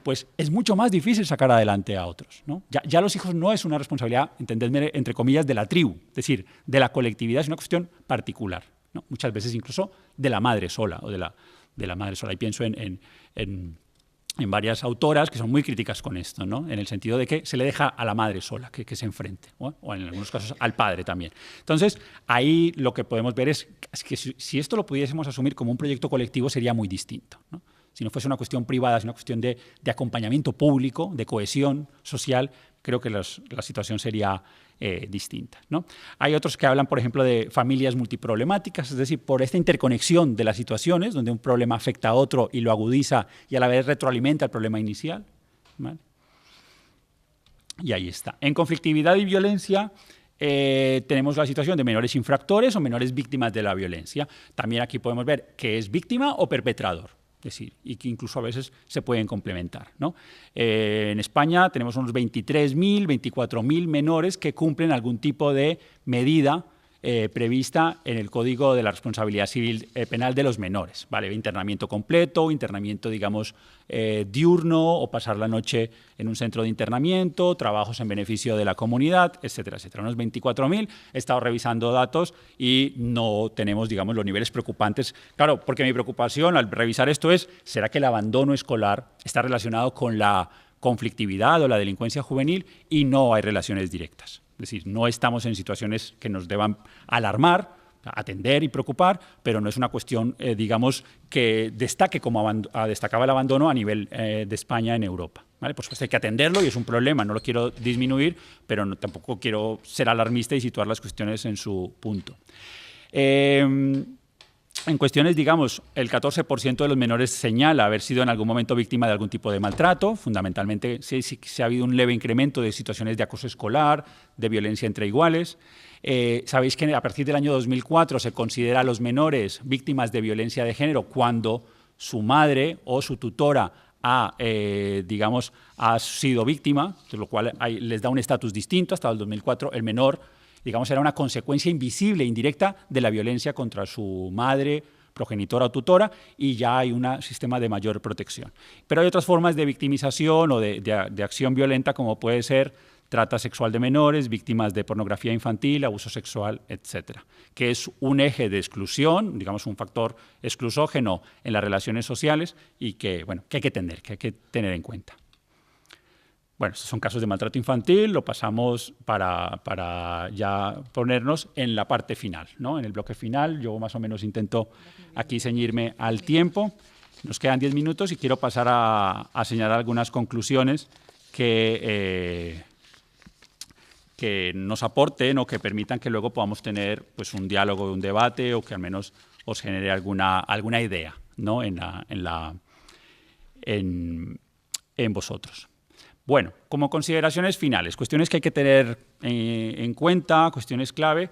[SPEAKER 4] pues es mucho más difícil sacar adelante a otros, ¿no? Ya los hijos no es una responsabilidad, entendedme, entre comillas, de la tribu, es decir, de la colectividad, es una cuestión particular, ¿no? Muchas veces incluso de la madre sola o de la madre sola. Y pienso en varias autoras que son muy críticas con esto, ¿no? En el sentido de que se le deja a la madre sola que se enfrente, ¿no? O en algunos casos al padre también. Entonces, ahí lo que podemos ver es que si esto lo pudiésemos asumir como un proyecto colectivo sería muy distinto, ¿no? Si no fuese una cuestión privada, es una cuestión de acompañamiento público, de cohesión social, creo que la situación sería distinta, ¿no? Hay otros que hablan, por ejemplo, de familias multiproblemáticas, es decir, por esta interconexión de las situaciones, donde un problema afecta a otro y lo agudiza y a la vez retroalimenta el problema inicial, ¿vale? Y ahí está. En conflictividad y violencia tenemos la situación de menores infractores o menores víctimas de la violencia. También aquí podemos ver que es víctima o perpetrador. Es decir, y que incluso a veces se pueden complementar, ¿no? En España tenemos unos 23.000, 24.000 menores que cumplen algún tipo de medida prevista en el Código de la Responsabilidad Civil Penal de los menores, ¿vale? Internamiento completo, internamiento, digamos, diurno o pasar la noche en un centro de internamiento, trabajos en beneficio de la comunidad, etcétera, etcétera. Unos 24.000, he estado revisando datos y no tenemos, digamos, los niveles preocupantes. Claro, porque mi preocupación al revisar esto es, ¿será que el abandono escolar está relacionado con la conflictividad o la delincuencia juvenil? Y no hay relaciones directas. Es decir, no estamos en situaciones que nos deban alarmar, atender y preocupar, pero no es una cuestión, digamos, que destaque como destacaba el abandono a nivel de España en Europa, ¿vale? Por supuesto hay que atenderlo y es un problema, no lo quiero disminuir, pero no, tampoco quiero ser alarmista y situar las cuestiones en su punto. En cuestiones, digamos, el 14% de los menores señala haber sido en algún momento víctima de algún tipo de maltrato. Fundamentalmente, sí ha habido un leve incremento de situaciones de acoso escolar, de violencia entre iguales. Sabéis que a partir del año 2004 se considera a los menores víctimas de violencia de género cuando su madre o su tutora ha sido víctima, de lo cual les da un estatus distinto. Hasta el 2004 el menor, digamos, era una consecuencia invisible e indirecta de la violencia contra su madre, progenitora o tutora, y ya hay un sistema de mayor protección. Pero hay otras formas de victimización o de acción violenta, como puede ser trata sexual de menores, víctimas de pornografía infantil, abuso sexual, etcétera, que es un eje de exclusión, digamos un factor exclusógeno en las relaciones sociales y que, bueno, que hay que tener en cuenta. Bueno, estos son casos de maltrato infantil, lo pasamos para ya ponernos en la parte final, ¿no? En el bloque final, yo más o menos intento aquí ceñirme al tiempo. Nos quedan 10 minutos y quiero pasar a señalar algunas conclusiones que nos aporten o que permitan que luego podamos tener pues, un diálogo, un debate o que al menos os genere alguna idea, ¿no? en vosotros. Bueno, como consideraciones finales, cuestiones que hay que tener en cuenta, cuestiones clave.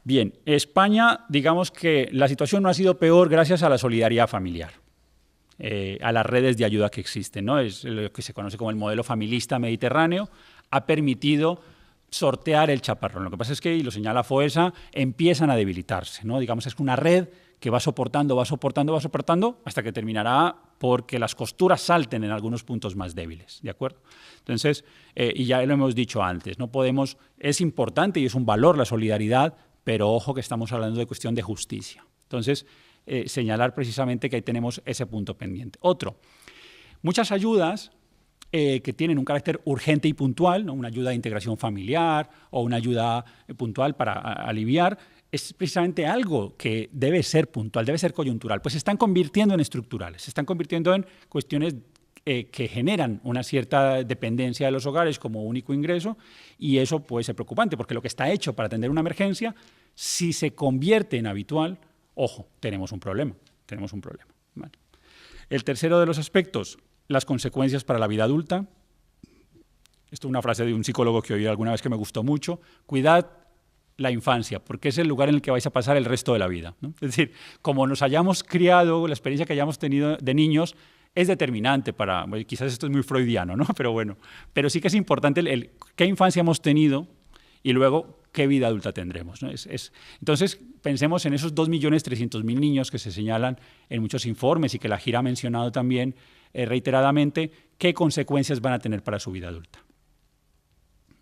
[SPEAKER 4] Bien, España, digamos que la situación no ha sido peor gracias a la solidaridad familiar, a las redes de ayuda que existen, ¿no? Es lo que se conoce como el modelo familista mediterráneo, ha permitido sortear el chaparrón. Lo que pasa es que, y lo señala FOESA, empiezan a debilitarse, ¿no? Digamos, es una red que va soportando hasta que terminará porque las costuras salten en algunos puntos más débiles, ¿de acuerdo? Entonces, y ya lo hemos dicho antes, no podemos, es importante y es un valor la solidaridad, pero ojo que estamos hablando de cuestión de justicia. Entonces, señalar precisamente que ahí tenemos ese punto pendiente. Otro, muchas ayudas que tienen un carácter urgente y puntual, ¿no? Una ayuda de integración familiar o una ayuda puntual para aliviar, es precisamente algo que debe ser puntual, debe ser coyuntural, pues se están convirtiendo en estructurales, se están convirtiendo en cuestiones que generan una cierta dependencia de los hogares como único ingreso y eso puede ser preocupante porque lo que está hecho para atender una emergencia, si se convierte en habitual, ojo, tenemos un problema. ¿Vale? El tercero de los aspectos, las consecuencias para la vida adulta. Esto es una frase de un psicólogo que oí alguna vez que me gustó mucho. Cuidad la infancia, porque es el lugar en el que vais a pasar el resto de la vida, ¿no? Es decir, como nos hayamos criado, la experiencia que hayamos tenido de niños es determinante para, bueno, quizás esto es muy freudiano, ¿no? Pero bueno, pero sí que es importante el qué infancia hemos tenido y luego qué vida adulta tendremos, ¿no? Entonces, pensemos en esos 2.300.000 niños que se señalan en muchos informes y que la gira ha mencionado también reiteradamente, qué consecuencias van a tener para su vida adulta.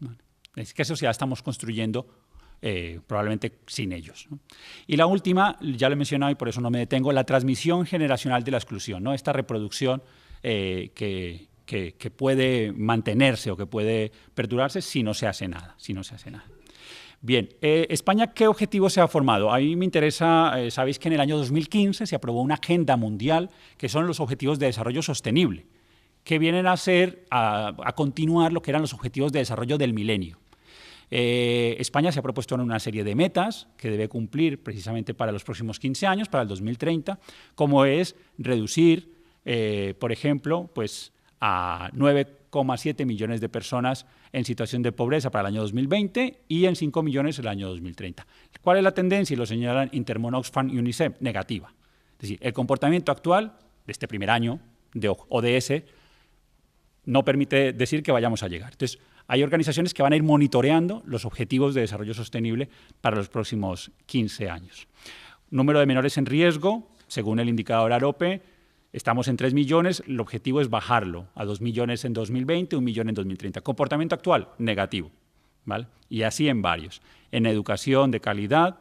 [SPEAKER 4] Bueno, es qué sociedad estamos construyendo probablemente sin ellos, ¿no? Y la última, ya lo he mencionado y por eso no me detengo, la transmisión generacional de la exclusión, ¿no? Esta reproducción que puede mantenerse o que puede perdurarse si no se hace nada. Bien, España, ¿qué objetivo se ha formado? A mí me interesa, sabéis que en el año 2015 se aprobó una agenda mundial que son los Objetivos de Desarrollo Sostenible, que vienen a ser, a continuar lo que eran los Objetivos de Desarrollo del Milenio. España se ha propuesto una serie de metas que debe cumplir precisamente para los próximos 15 años, para el 2030, como es reducir, por ejemplo, pues a 9 3,7 millones de personas en situación de pobreza para el año 2020 y en 5 millones el año 2030. ¿Cuál es la tendencia? Y lo señalan Intermon, Oxfam y UNICEF, negativa. Es decir, el comportamiento actual de este primer año de ODS no permite decir que vayamos a llegar. Entonces, hay organizaciones que van a ir monitoreando los objetivos de desarrollo sostenible para los próximos 15 años. Número de menores en riesgo, según el indicador AROPE, estamos en 3 millones, el objetivo es bajarlo a 2 millones en 2020, 1 millón en 2030. Comportamiento actual, negativo, ¿vale? Y así en varios. En educación de calidad,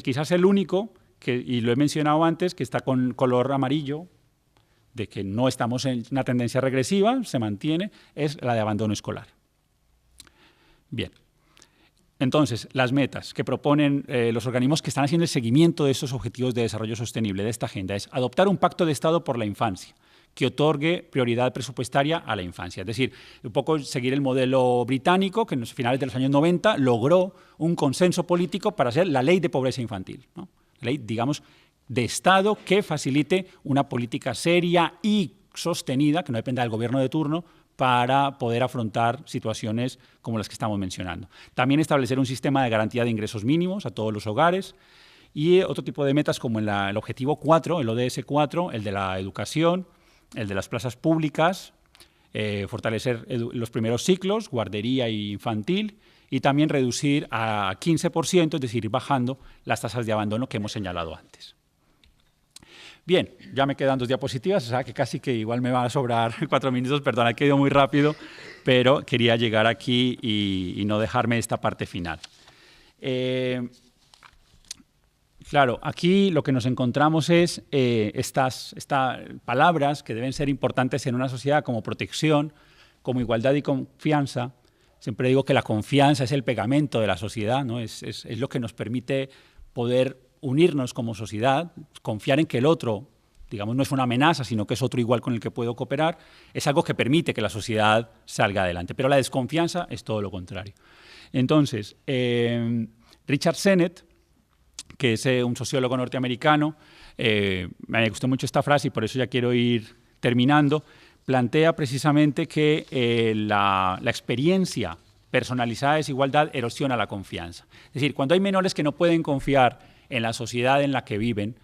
[SPEAKER 4] quizás el único, y lo he mencionado antes, que está con color amarillo, de que no estamos en una tendencia regresiva, se mantiene, es la de abandono escolar. Bien. Entonces, las metas que proponen los organismos que están haciendo el seguimiento de estos objetivos de desarrollo sostenible, de esta agenda, es adoptar un pacto de Estado por la infancia que otorgue prioridad presupuestaria a la infancia. Es decir, un poco seguir el modelo británico que en los finales de los años 90 logró un consenso político para hacer la ley de pobreza infantil, ¿no? Ley, digamos, de Estado que facilite una política seria y sostenida, que no dependa del gobierno de turno, para poder afrontar situaciones como las que estamos mencionando. También establecer un sistema de garantía de ingresos mínimos a todos los hogares y otro tipo de metas como el objetivo 4, el ODS 4, el de la educación, el de las plazas públicas, fortalecer los primeros ciclos, guardería e infantil, y también reducir a 15%, es decir, ir bajando las tasas de abandono que hemos señalado antes. Bien, ya me quedan 2 diapositivas, o sea que casi que igual me van a sobrar 4 minutos, perdón, he ido muy rápido, pero quería llegar aquí y no dejarme esta parte final. Claro, aquí lo que nos encontramos es estas palabras que deben ser importantes en una sociedad como protección, como igualdad y confianza. Siempre digo que la confianza es el pegamento de la sociedad, ¿no? Es lo que nos permite poder unirnos como sociedad, confiar en que el otro, digamos, no es una amenaza, sino que es otro igual con el que puedo cooperar, es algo que permite que la sociedad salga adelante. Pero la desconfianza es todo lo contrario. Entonces, Richard Sennett, que es un sociólogo norteamericano, me gustó mucho esta frase y por eso ya quiero ir terminando, plantea precisamente que la experiencia personalizada de desigualdad erosiona la confianza. Es decir, cuando hay menores que no pueden confiar en la sociedad en la que viven,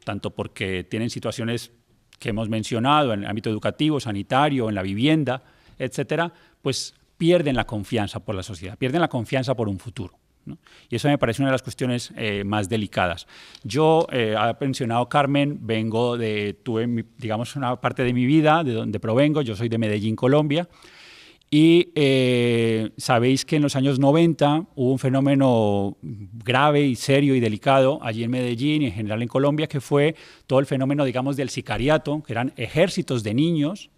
[SPEAKER 4] tanto porque tienen situaciones que hemos mencionado en el ámbito educativo, sanitario, en la vivienda, etcétera, pues pierden la confianza por la sociedad, pierden la confianza por un futuro, ¿no? Y eso me parece una de las cuestiones más delicadas. Yo, ha mencionado Carmen, tuve, digamos, una parte de mi vida de donde provengo, yo soy de Medellín, Colombia, y sabéis que en los años 90 hubo un fenómeno grave y serio y delicado allí en Medellín y en general en Colombia, que fue todo el fenómeno, digamos, del sicariato, que eran ejércitos de niños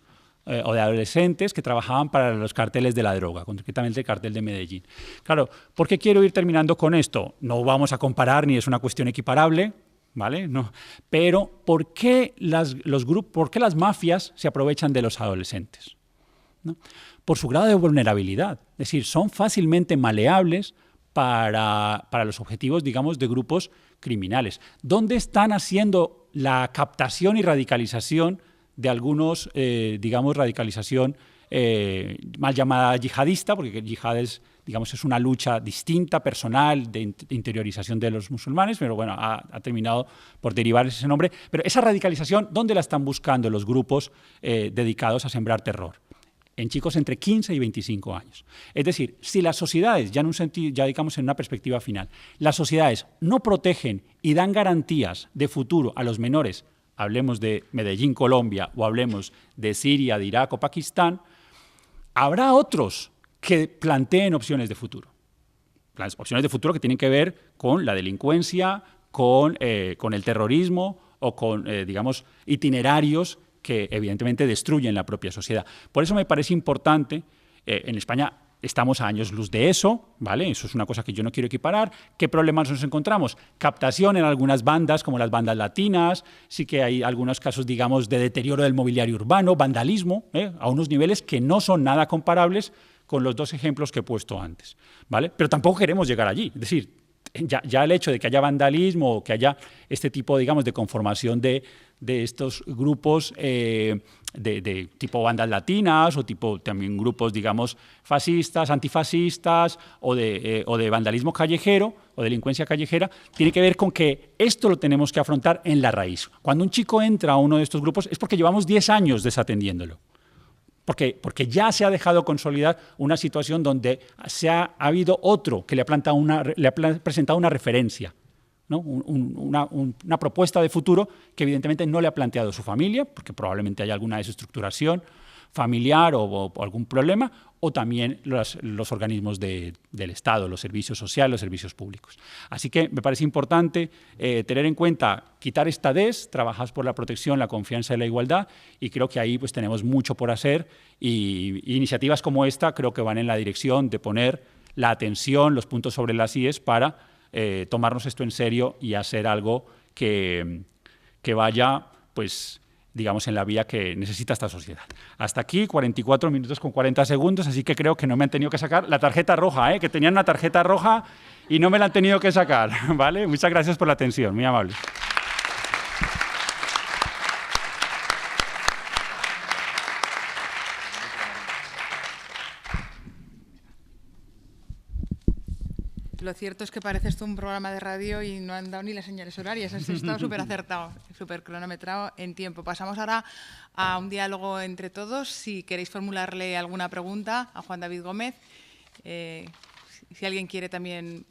[SPEAKER 4] o de adolescentes que trabajaban para los carteles de la droga, concretamente el cartel de Medellín. Claro, ¿por qué quiero ir terminando con esto? No vamos a comparar ni es una cuestión equiparable, ¿vale? No. Pero ¿por qué por qué las mafias se aprovechan de los adolescentes? ¿No? Por su grado de vulnerabilidad. Es decir, son fácilmente maleables para los objetivos, digamos, de grupos criminales. ¿Dónde están haciendo la captación y radicalización de algunos, digamos, radicalización mal llamada yihadista, porque el yihad es, digamos, es una lucha distinta, personal, de interiorización de los musulmanes, pero bueno, ha terminado por derivar ese nombre. Pero esa radicalización, ¿dónde la están buscando los grupos dedicados a sembrar terror? En chicos entre 15 y 25 años. Es decir, si las sociedades, ya en un sentido, ya digamos en una perspectiva final, las sociedades no protegen y dan garantías de futuro a los menores, hablemos de Medellín, Colombia, o hablemos de Siria, de Irak o Pakistán, habrá otros que planteen opciones de futuro. Las opciones de futuro que tienen que ver con la delincuencia, con el terrorismo o con, digamos, itinerarios que evidentemente destruyen la propia sociedad. Por eso me parece importante, en España estamos a años luz de eso, ¿vale? Eso es una cosa que yo no quiero equiparar. ¿Qué problemas nos encontramos? Captación en algunas bandas, como las bandas latinas, sí que hay algunos casos, digamos, de deterioro del mobiliario urbano, vandalismo, a unos niveles que no son nada comparables con los 2 ejemplos que he puesto antes, ¿vale? Pero tampoco queremos llegar allí, es decir, ya el hecho de que haya vandalismo o que haya este tipo, digamos, de conformación de estos grupos de tipo bandas latinas o tipo también grupos, digamos, fascistas, antifascistas o de vandalismo callejero o delincuencia callejera, tiene que ver con que esto lo tenemos que afrontar en la raíz. Cuando un chico entra a uno de estos grupos es porque llevamos 10 años desatendiéndolo. Porque ya se ha dejado consolidar una situación donde ha habido otro que le ha presentado una referencia, ¿no? Una propuesta de futuro que evidentemente no le ha planteado su familia, porque probablemente haya alguna desestructuración familiar o algún problema, o también los organismos del Estado, los servicios sociales, los servicios públicos. Así que me parece importante tener en cuenta, quitar esta trabajar por la protección, la confianza y la igualdad, y creo que ahí pues, tenemos mucho por hacer, y iniciativas como esta creo que van en la dirección de poner la atención, los puntos sobre las IES para tomarnos esto en serio y hacer algo que vaya, pues, digamos, en la vía que necesita esta sociedad. Hasta aquí, 44 minutos con 40 segundos, así que creo que no me han tenido que sacar la tarjeta roja, que tenían una tarjeta roja y no me la han tenido que sacar, ¿vale? Muchas gracias por la atención, muy amable.
[SPEAKER 3] Lo cierto es que parece esto un programa de radio y no han dado ni las señales horarias. Has estado súper acertado, súper cronometrado en tiempo. Pasamos ahora a un diálogo entre todos. Si queréis formularle alguna pregunta a Juan David Gómez, si alguien quiere también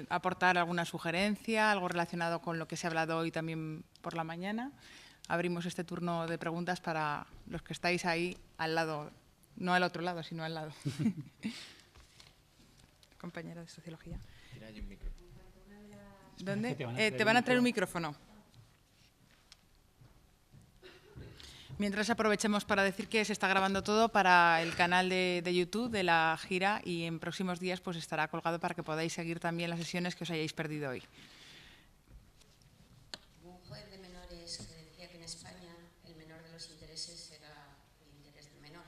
[SPEAKER 3] aportar alguna sugerencia, algo relacionado con lo que se ha hablado hoy también por la mañana, abrimos este turno de preguntas para los que estáis ahí al lado, no al otro lado, sino al lado. Compañera de Sociología. ¿Dónde? Te van a traer un micrófono. Mientras aprovechemos para decir que se está grabando todo para el canal de YouTube de la gira y en próximos días pues estará colgado para que podáis seguir también las sesiones que os hayáis perdido hoy.
[SPEAKER 5] Un juez de menores que decía que en España el menor de los intereses era el interés del menor.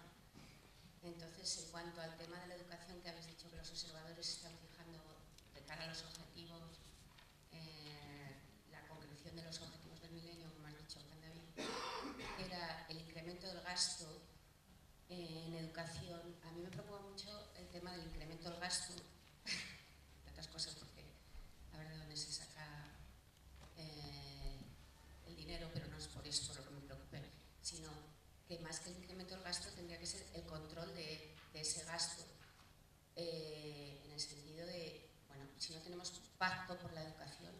[SPEAKER 5] Entonces, en cuanto al tema de la educación que habéis dicho que los observadores están fijando de cara a los objetivos, la concreción de los objetivos del milenio, como has dicho, Juan David, era el incremento del gasto en educación. A mí me preocupa mucho el tema del incremento del gasto, de otras cosas, porque a ver de dónde se saca el dinero, pero no es por eso por lo que me preocupe, sino que más que el incremento del gasto tendría que ser el control de ese gasto, en el sentido de, bueno, si no tenemos pacto por la educación,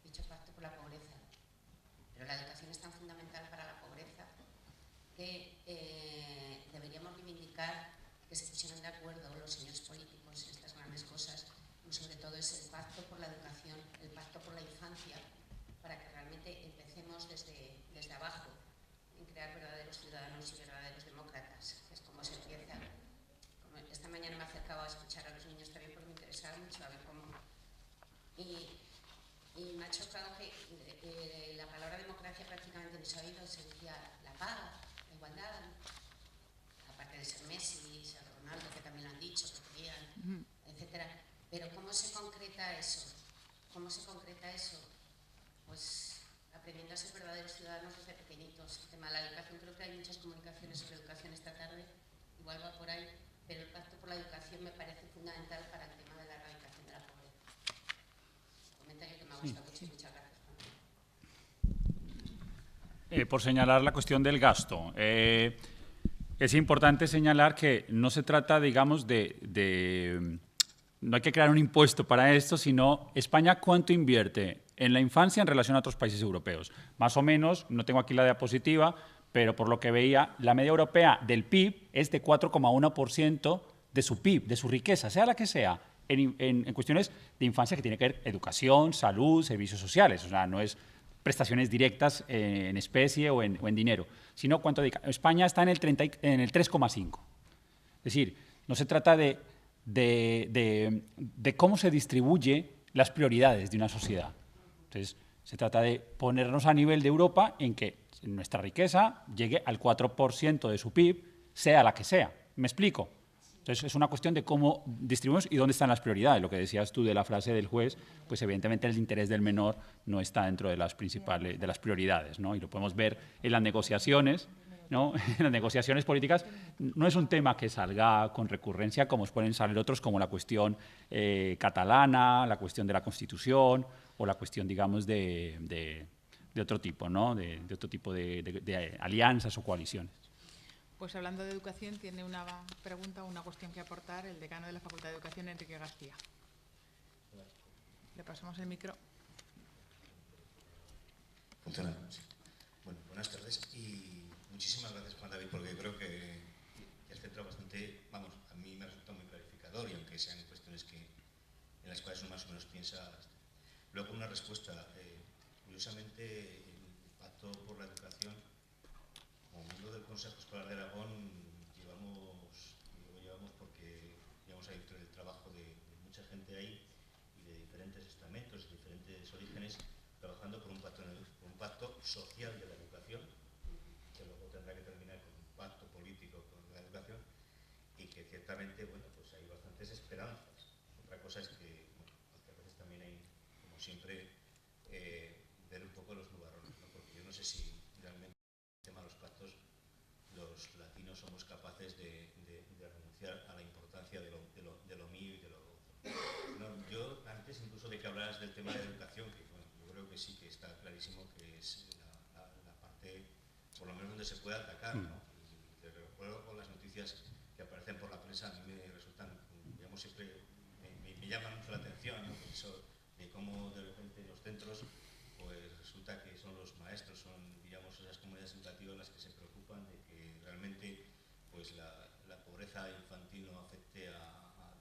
[SPEAKER 5] dicho pacto por la pobreza, pero la educación es tan fundamental para la pobreza que deberíamos reivindicar que se pusieran de acuerdo los señores políticos en estas grandes cosas, y sobre todo es el pacto por la educación, el pacto por la infancia, para que realmente empecemos desde abajo en crear verdaderos ciudadanos y verdaderos demócratas, que es como se empieza. Como esta mañana me acercaba a escuchar a los niños también porque me interesaba mucho a ver cómo. Y me ha chocado que la palabra democracia prácticamente no se ha oído, se decía la paz, la igualdad, aparte de ser Messi, ser Ronaldo, que también lo han dicho, que querían, etcétera. Pero ¿cómo se concreta eso? ¿Cómo se concreta eso? Pues aprendiendo a ser verdaderos ciudadanos desde pequeñitos. El tema de la educación, creo que hay muchas comunicaciones sobre educación esta tarde, igual va por ahí, pero el pacto por la educación me parece fundamental para el tema de la erradicación de la pobreza. Comentario que me ha gustado mucho y muchas gracias.
[SPEAKER 4] Por señalar la cuestión del gasto. Es importante señalar que no se trata, digamos, no hay que crear un impuesto para esto, sino España cuánto invierte en la infancia en relación a otros países europeos. Más o menos, no tengo aquí la diapositiva, pero por lo que veía, la media europea del PIB es de 4,1% de su PIB, de su riqueza, sea la que sea, en cuestiones de infancia que tiene que ver educación, salud, servicios sociales. O sea, no es prestaciones directas en especie o en dinero, sino cuánto dedica. España está en el 3,5%. Es decir, no se trata de cómo se distribuye las prioridades de una sociedad. Entonces, se trata de ponernos a nivel de Europa en que nuestra riqueza llegue al 4% de su PIB, sea la que sea. ¿Me explico? Entonces, es una cuestión de cómo distribuimos y dónde están las prioridades. Lo que decías tú de la frase del juez, pues evidentemente el interés del menor no está dentro de las principales, de las prioridades, ¿no? Y lo podemos ver en las negociaciones, ¿no? En las negociaciones políticas no es un tema que salga con recurrencia como pueden salir otros, como la cuestión catalana, la cuestión de la Constitución o la cuestión, digamos, de otro tipo, ¿no? De otro tipo de alianzas o coaliciones.
[SPEAKER 3] Pues hablando de educación, tiene una pregunta o una cuestión que aportar el decano de la Facultad de Educación, Enrique García. Le pasamos el micro.
[SPEAKER 6] Funciona. Sí. Bueno, buenas tardes y muchísimas gracias, Juan David, porque creo que has centrado bastante, vamos, a mí me ha resultado muy clarificador y aunque sean cuestiones en las cuales uno más o menos piensa. Luego una respuesta. Curiosamente, el Pacto por la Educación, como miembro del Consejo Escolar de Aragón, llevamos porque llevamos ahí el trabajo de mucha gente ahí y de diferentes estamentos, diferentes orígenes, trabajando por un pacto social de la educación, que luego tendrá que terminar con un pacto político con la educación y que ciertamente, bueno, pues hay bastantes esperanzas. Otra cosa es que, bueno, a veces también hay, como siempre, ver un poco los nubarrones, ¿no? Porque yo no sé si realmente en el tema de los pactos los latinos somos capaces de renunciar a la importancia de lo mío y de lo otro. No, yo, antes incluso de que hablaras del tema de educación, que bueno, yo creo que sí que está clarísimo que es la parte, por lo menos donde se puede atacar, ¿no? Y te recuerdo con las noticias que aparecen por la prensa, a mí me resultan, digamos, siempre me llaman mucho la atención, ¿no? Eso de cómo de repente los centros, pues resulta que son los maestros, son, digamos, esas comunidades educativas las que se preocupan de que realmente pues la pobreza infantil no afecte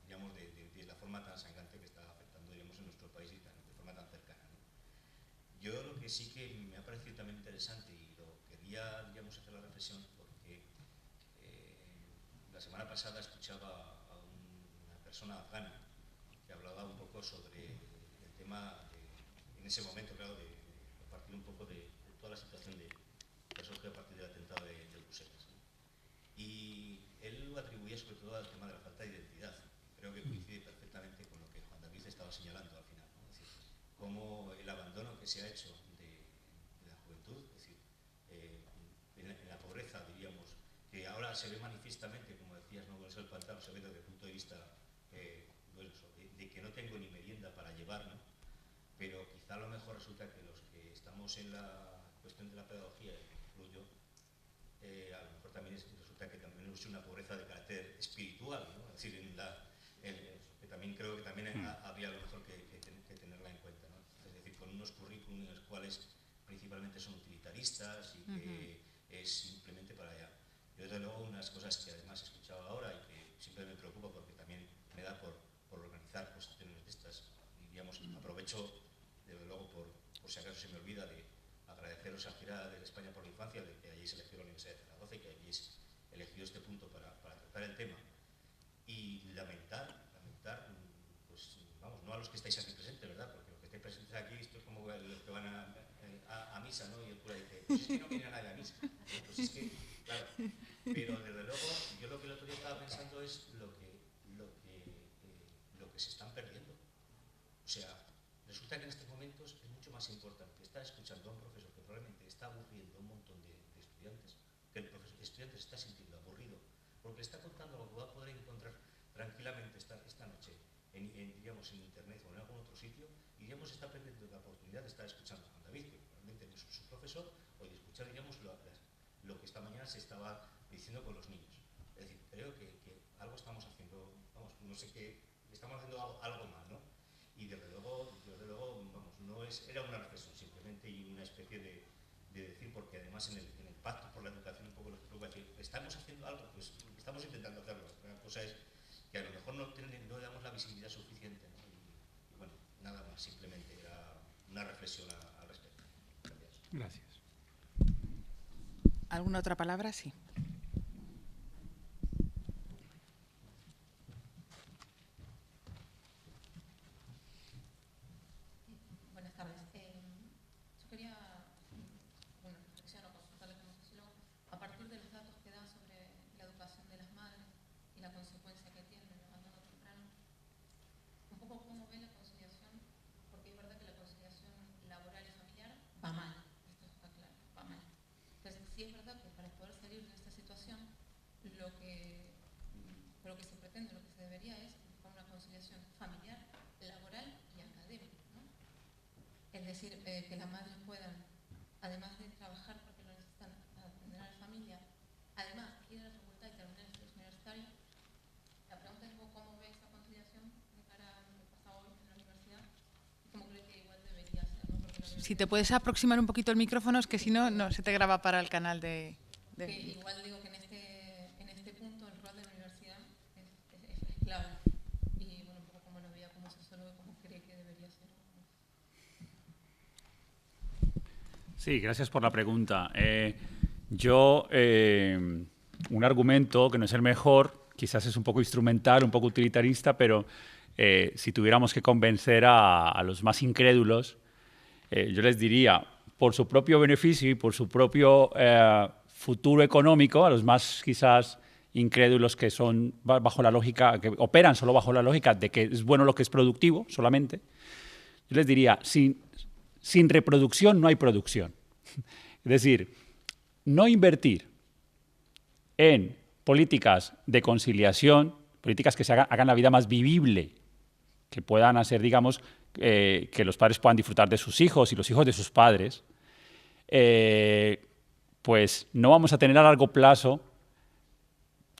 [SPEAKER 6] digamos, de la forma tan sangrante que está afectando, digamos, en nuestro país y de forma tan cercana, ¿no? Yo lo que sí que me ha parecido también interesante y lo quería, digamos, hacer la reflexión porque la semana pasada escuchaba a una persona afgana que hablaba un poco sobre el tema, en ese momento, claro, de partir un poco de toda la situación que surge a partir del atentado de Bruselas, ¿no? Y él lo atribuía sobre todo al tema de la falta de identidad. Creo que coincide perfectamente con lo que Juan David estaba señalando al final, ¿no? Es decir, cómo el abandono que se ha hecho de la juventud, es decir, en la pobreza, diríamos, que ahora se ve manifiestamente, como decías, ¿no? Con eso el pantano se ve desde el punto de vista de que no tengo ni merienda para llevar, ¿no? Pero quizá a lo mejor resulta que los que estamos en la cuestión de la pedagogía, incluyo, a lo mejor también resulta que también es una pobreza de carácter espiritual, ¿no? Es decir, que también creo que también habría a lo mejor que tenerla en cuenta, ¿no? Es decir, con unos currículums en los cuales principalmente son utilitaristas y que es simplemente para allá. Yo desde luego unas cosas que además he escuchado ahora y que siempre me preocupa porque también me da por organizar cuestiones de estas, y digamos, aprovecho desde luego por si acaso se me olvida de agradeceros a Gira de España por la Infancia, de que allí se eligió la Universidad de Zaragoza y que allí se elegido este punto para tratar el tema. Y lamentar, pues vamos, no a los que estáis aquí presentes, ¿verdad? Porque los que estáis presentes aquí, esto es como los que van a misa, ¿no? Y el cura dice, pues es que no viene nadie a misa. Pues es que, claro, pero desde luego, yo lo que el otro día estaba pensando es lo que se están perdiendo. O sea, resulta que en estos momentos es mucho más importante estar escuchando a un profesor que probablemente está aburriendo a un montón de estudiantes, que el estudiante se está sintiendo aburrido, porque le está contando lo que va a poder encontrar tranquilamente esta noche digamos, en internet o en algún otro sitio, y digamos está perdiendo la oportunidad de estar escuchando a Juan David, que probablemente es su profesor, o de escuchar, digamos, lo que esta mañana se estaba diciendo con los niños. Es decir, creo que algo estamos haciendo, vamos, no sé qué, estamos haciendo algo mal, ¿no? Y desde luego, vamos, era una reflexión simplemente y una especie de decir, porque además en el pacto por la educación un poco lo que preocupa es decir, ¿estamos haciendo algo? Pues estamos intentando hacerlo. La cosa es que a lo mejor no le damos la visibilidad suficiente, ¿no? Y bueno, nada más, simplemente era una reflexión al respecto. Gracias.
[SPEAKER 4] Gracias.
[SPEAKER 3] ¿Alguna otra palabra? Sí.
[SPEAKER 7] Buenas tardes. Yo quería, bueno, reflexionar o consultarle como sociólogo, a partir de los datos que da sobre la educación de las madres y la consecuencia que para poder salir de esta situación, lo que se pretende, lo que se debería es buscar una conciliación familiar, laboral y académica, ¿no? Es decir, que las madres puedan, además de trabajar porque lo necesitan, atender a la familia, además ir a la facultad y terminar estudios universitarios. La pregunta es cómo ve esa conciliación de cara a lo que pasa hoy en la universidad y cómo cree que igual debería ser, ¿no?
[SPEAKER 3] Si te puedes aproximar un poquito el micrófono, es que si no, no se te graba para el canal de...
[SPEAKER 7] Que igual digo que en este punto el rol de la universidad es clave. Y bueno, un poco como lo veía como sociólogo, cómo cree que debería ser.
[SPEAKER 4] Sí, gracias por la pregunta. Un argumento que no es el mejor, quizás es un poco instrumental, un poco utilitarista, pero si tuviéramos que convencer a los más incrédulos, yo les diría, por su propio beneficio y por su propio futuro económico, a los más quizás incrédulos que son bajo la lógica, que operan solo bajo la lógica de que es bueno lo que es productivo solamente, yo les diría, sin reproducción no hay producción. Es decir, no invertir en políticas de conciliación, políticas que hagan la vida más vivible, que puedan hacer, digamos, que los padres puedan disfrutar de sus hijos y los hijos de sus padres, pues no vamos a tener a largo plazo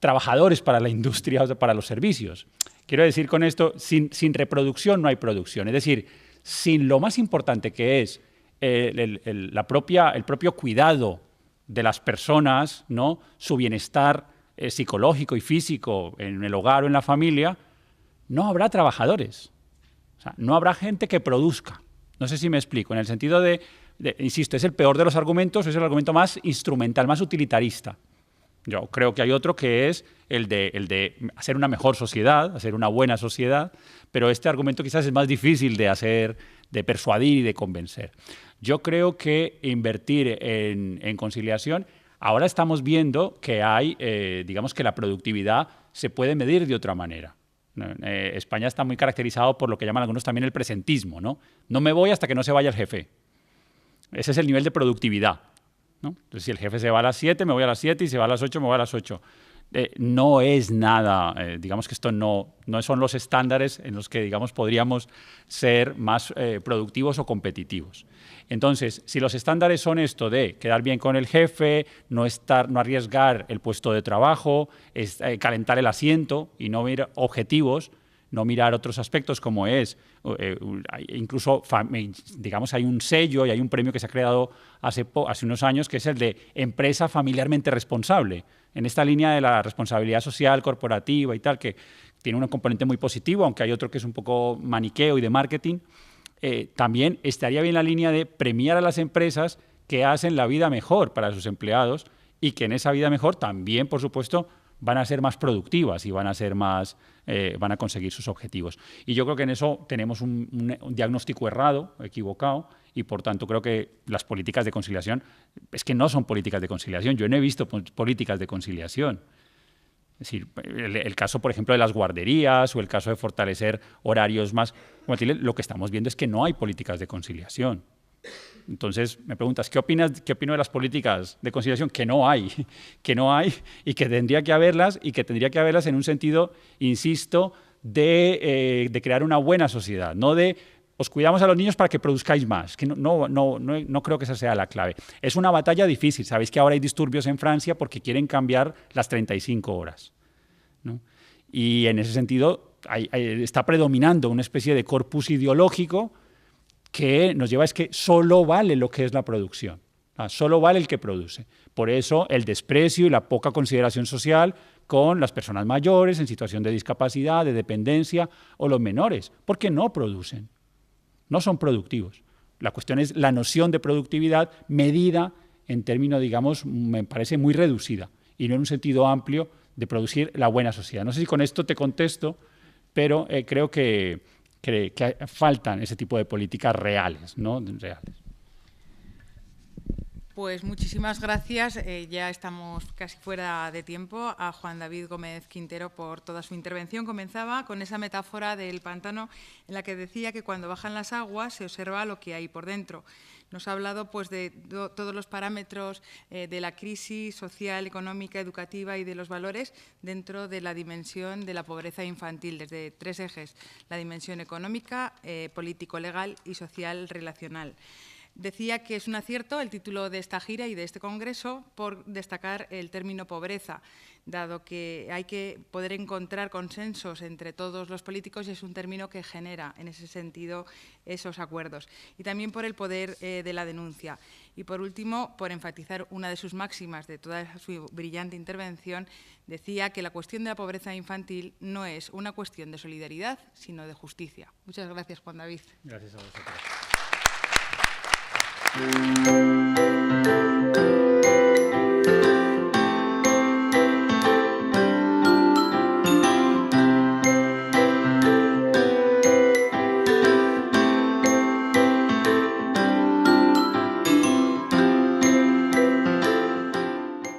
[SPEAKER 4] trabajadores para la industria o para los servicios. Quiero decir con esto, sin reproducción no hay producción. Es decir, sin lo más importante que es el propio cuidado de las personas, ¿no? Su bienestar psicológico y físico en el hogar o en la familia, no habrá trabajadores. O sea, no habrá gente que produzca. No sé si me explico, en el sentido insisto, es el peor de los argumentos, es el argumento más instrumental, más utilitarista. Yo creo que hay otro que es el de hacer una mejor sociedad, hacer una buena sociedad, pero este argumento quizás es más difícil de persuadir y de convencer. Yo creo que invertir en conciliación, ahora estamos viendo que hay, digamos que la productividad se puede medir de otra manera. España está muy caracterizado por lo que llaman algunos también el presentismo, ¿no? No me voy hasta que no se vaya el jefe. Ese es el nivel de productividad, ¿no? Entonces, si el jefe se va a las 7, me voy a las 7, y se va a las 8, me voy a las 8. No es nada, digamos que esto no son los estándares en los que, digamos, podríamos ser más productivos o competitivos. Entonces, si los estándares son esto de quedar bien con el jefe, no arriesgar el puesto de trabajo, calentar el asiento y no mirar objetivos, no mirar otros aspectos como es, incluso, digamos, hay un sello y hay un premio que se ha creado hace unos años que es el de empresa familiarmente responsable, en esta línea de la responsabilidad social, corporativa y tal, que tiene un componente muy positivo, aunque hay otro que es un poco maniqueo y de marketing. También estaría bien la línea de premiar a las empresas que hacen la vida mejor para sus empleados y que en esa vida mejor también, por supuesto, van a ser más productivas y van a conseguir sus objetivos. Y yo creo que en eso tenemos un diagnóstico errado, equivocado, y por tanto creo que las políticas de conciliación, es que no son políticas de conciliación, yo no he visto políticas de conciliación. Es decir, el caso, por ejemplo, de las guarderías o el caso de fortalecer horarios más, lo que estamos viendo es que no hay políticas de conciliación. Entonces, me preguntas, ¿qué opino de las políticas de conciliación? Que no hay y que tendría que haberlas en un sentido, insisto, de crear una buena sociedad, no de os cuidamos a los niños para que produzcáis más, que no creo que esa sea la clave. Es una batalla difícil, sabéis que ahora hay disturbios en Francia porque quieren cambiar las 35 horas, ¿no? Y en ese sentido está predominando una especie de corpus ideológico que nos lleva que solo vale lo que es la producción, solo vale el que produce. Por eso el desprecio y la poca consideración social con las personas mayores en situación de discapacidad, de dependencia o los menores, porque no producen, no son productivos. La cuestión es la noción de productividad medida en términos, digamos, me parece muy reducida y no en un sentido amplio de producir la buena sociedad. No sé si con esto te contesto, pero creo que faltan ese tipo de políticas reales, ¿no? Reales.
[SPEAKER 3] Pues muchísimas gracias. Ya estamos casi fuera de tiempo. A Juan David Gómez Quintero por toda su intervención. Comenzaba con esa metáfora del pantano en la que decía que cuando bajan las aguas se observa lo que hay por dentro. Nos ha hablado pues, de todos los parámetros de la crisis social, económica, educativa y de los valores dentro de la dimensión de la pobreza infantil, desde 3 ejes: la dimensión económica, político-legal y social-relacional. Decía que es un acierto el título de esta gira y de este congreso por destacar el término pobreza, dado que hay que poder encontrar consensos entre todos los políticos y es un término que genera, en ese sentido, esos acuerdos. Y también por el poder de la denuncia. Y, por último, por enfatizar una de sus máximas de toda su brillante intervención, decía que la cuestión de la pobreza infantil no es una cuestión de solidaridad, sino de justicia. Muchas gracias, Juan David.
[SPEAKER 4] Gracias a vosotros.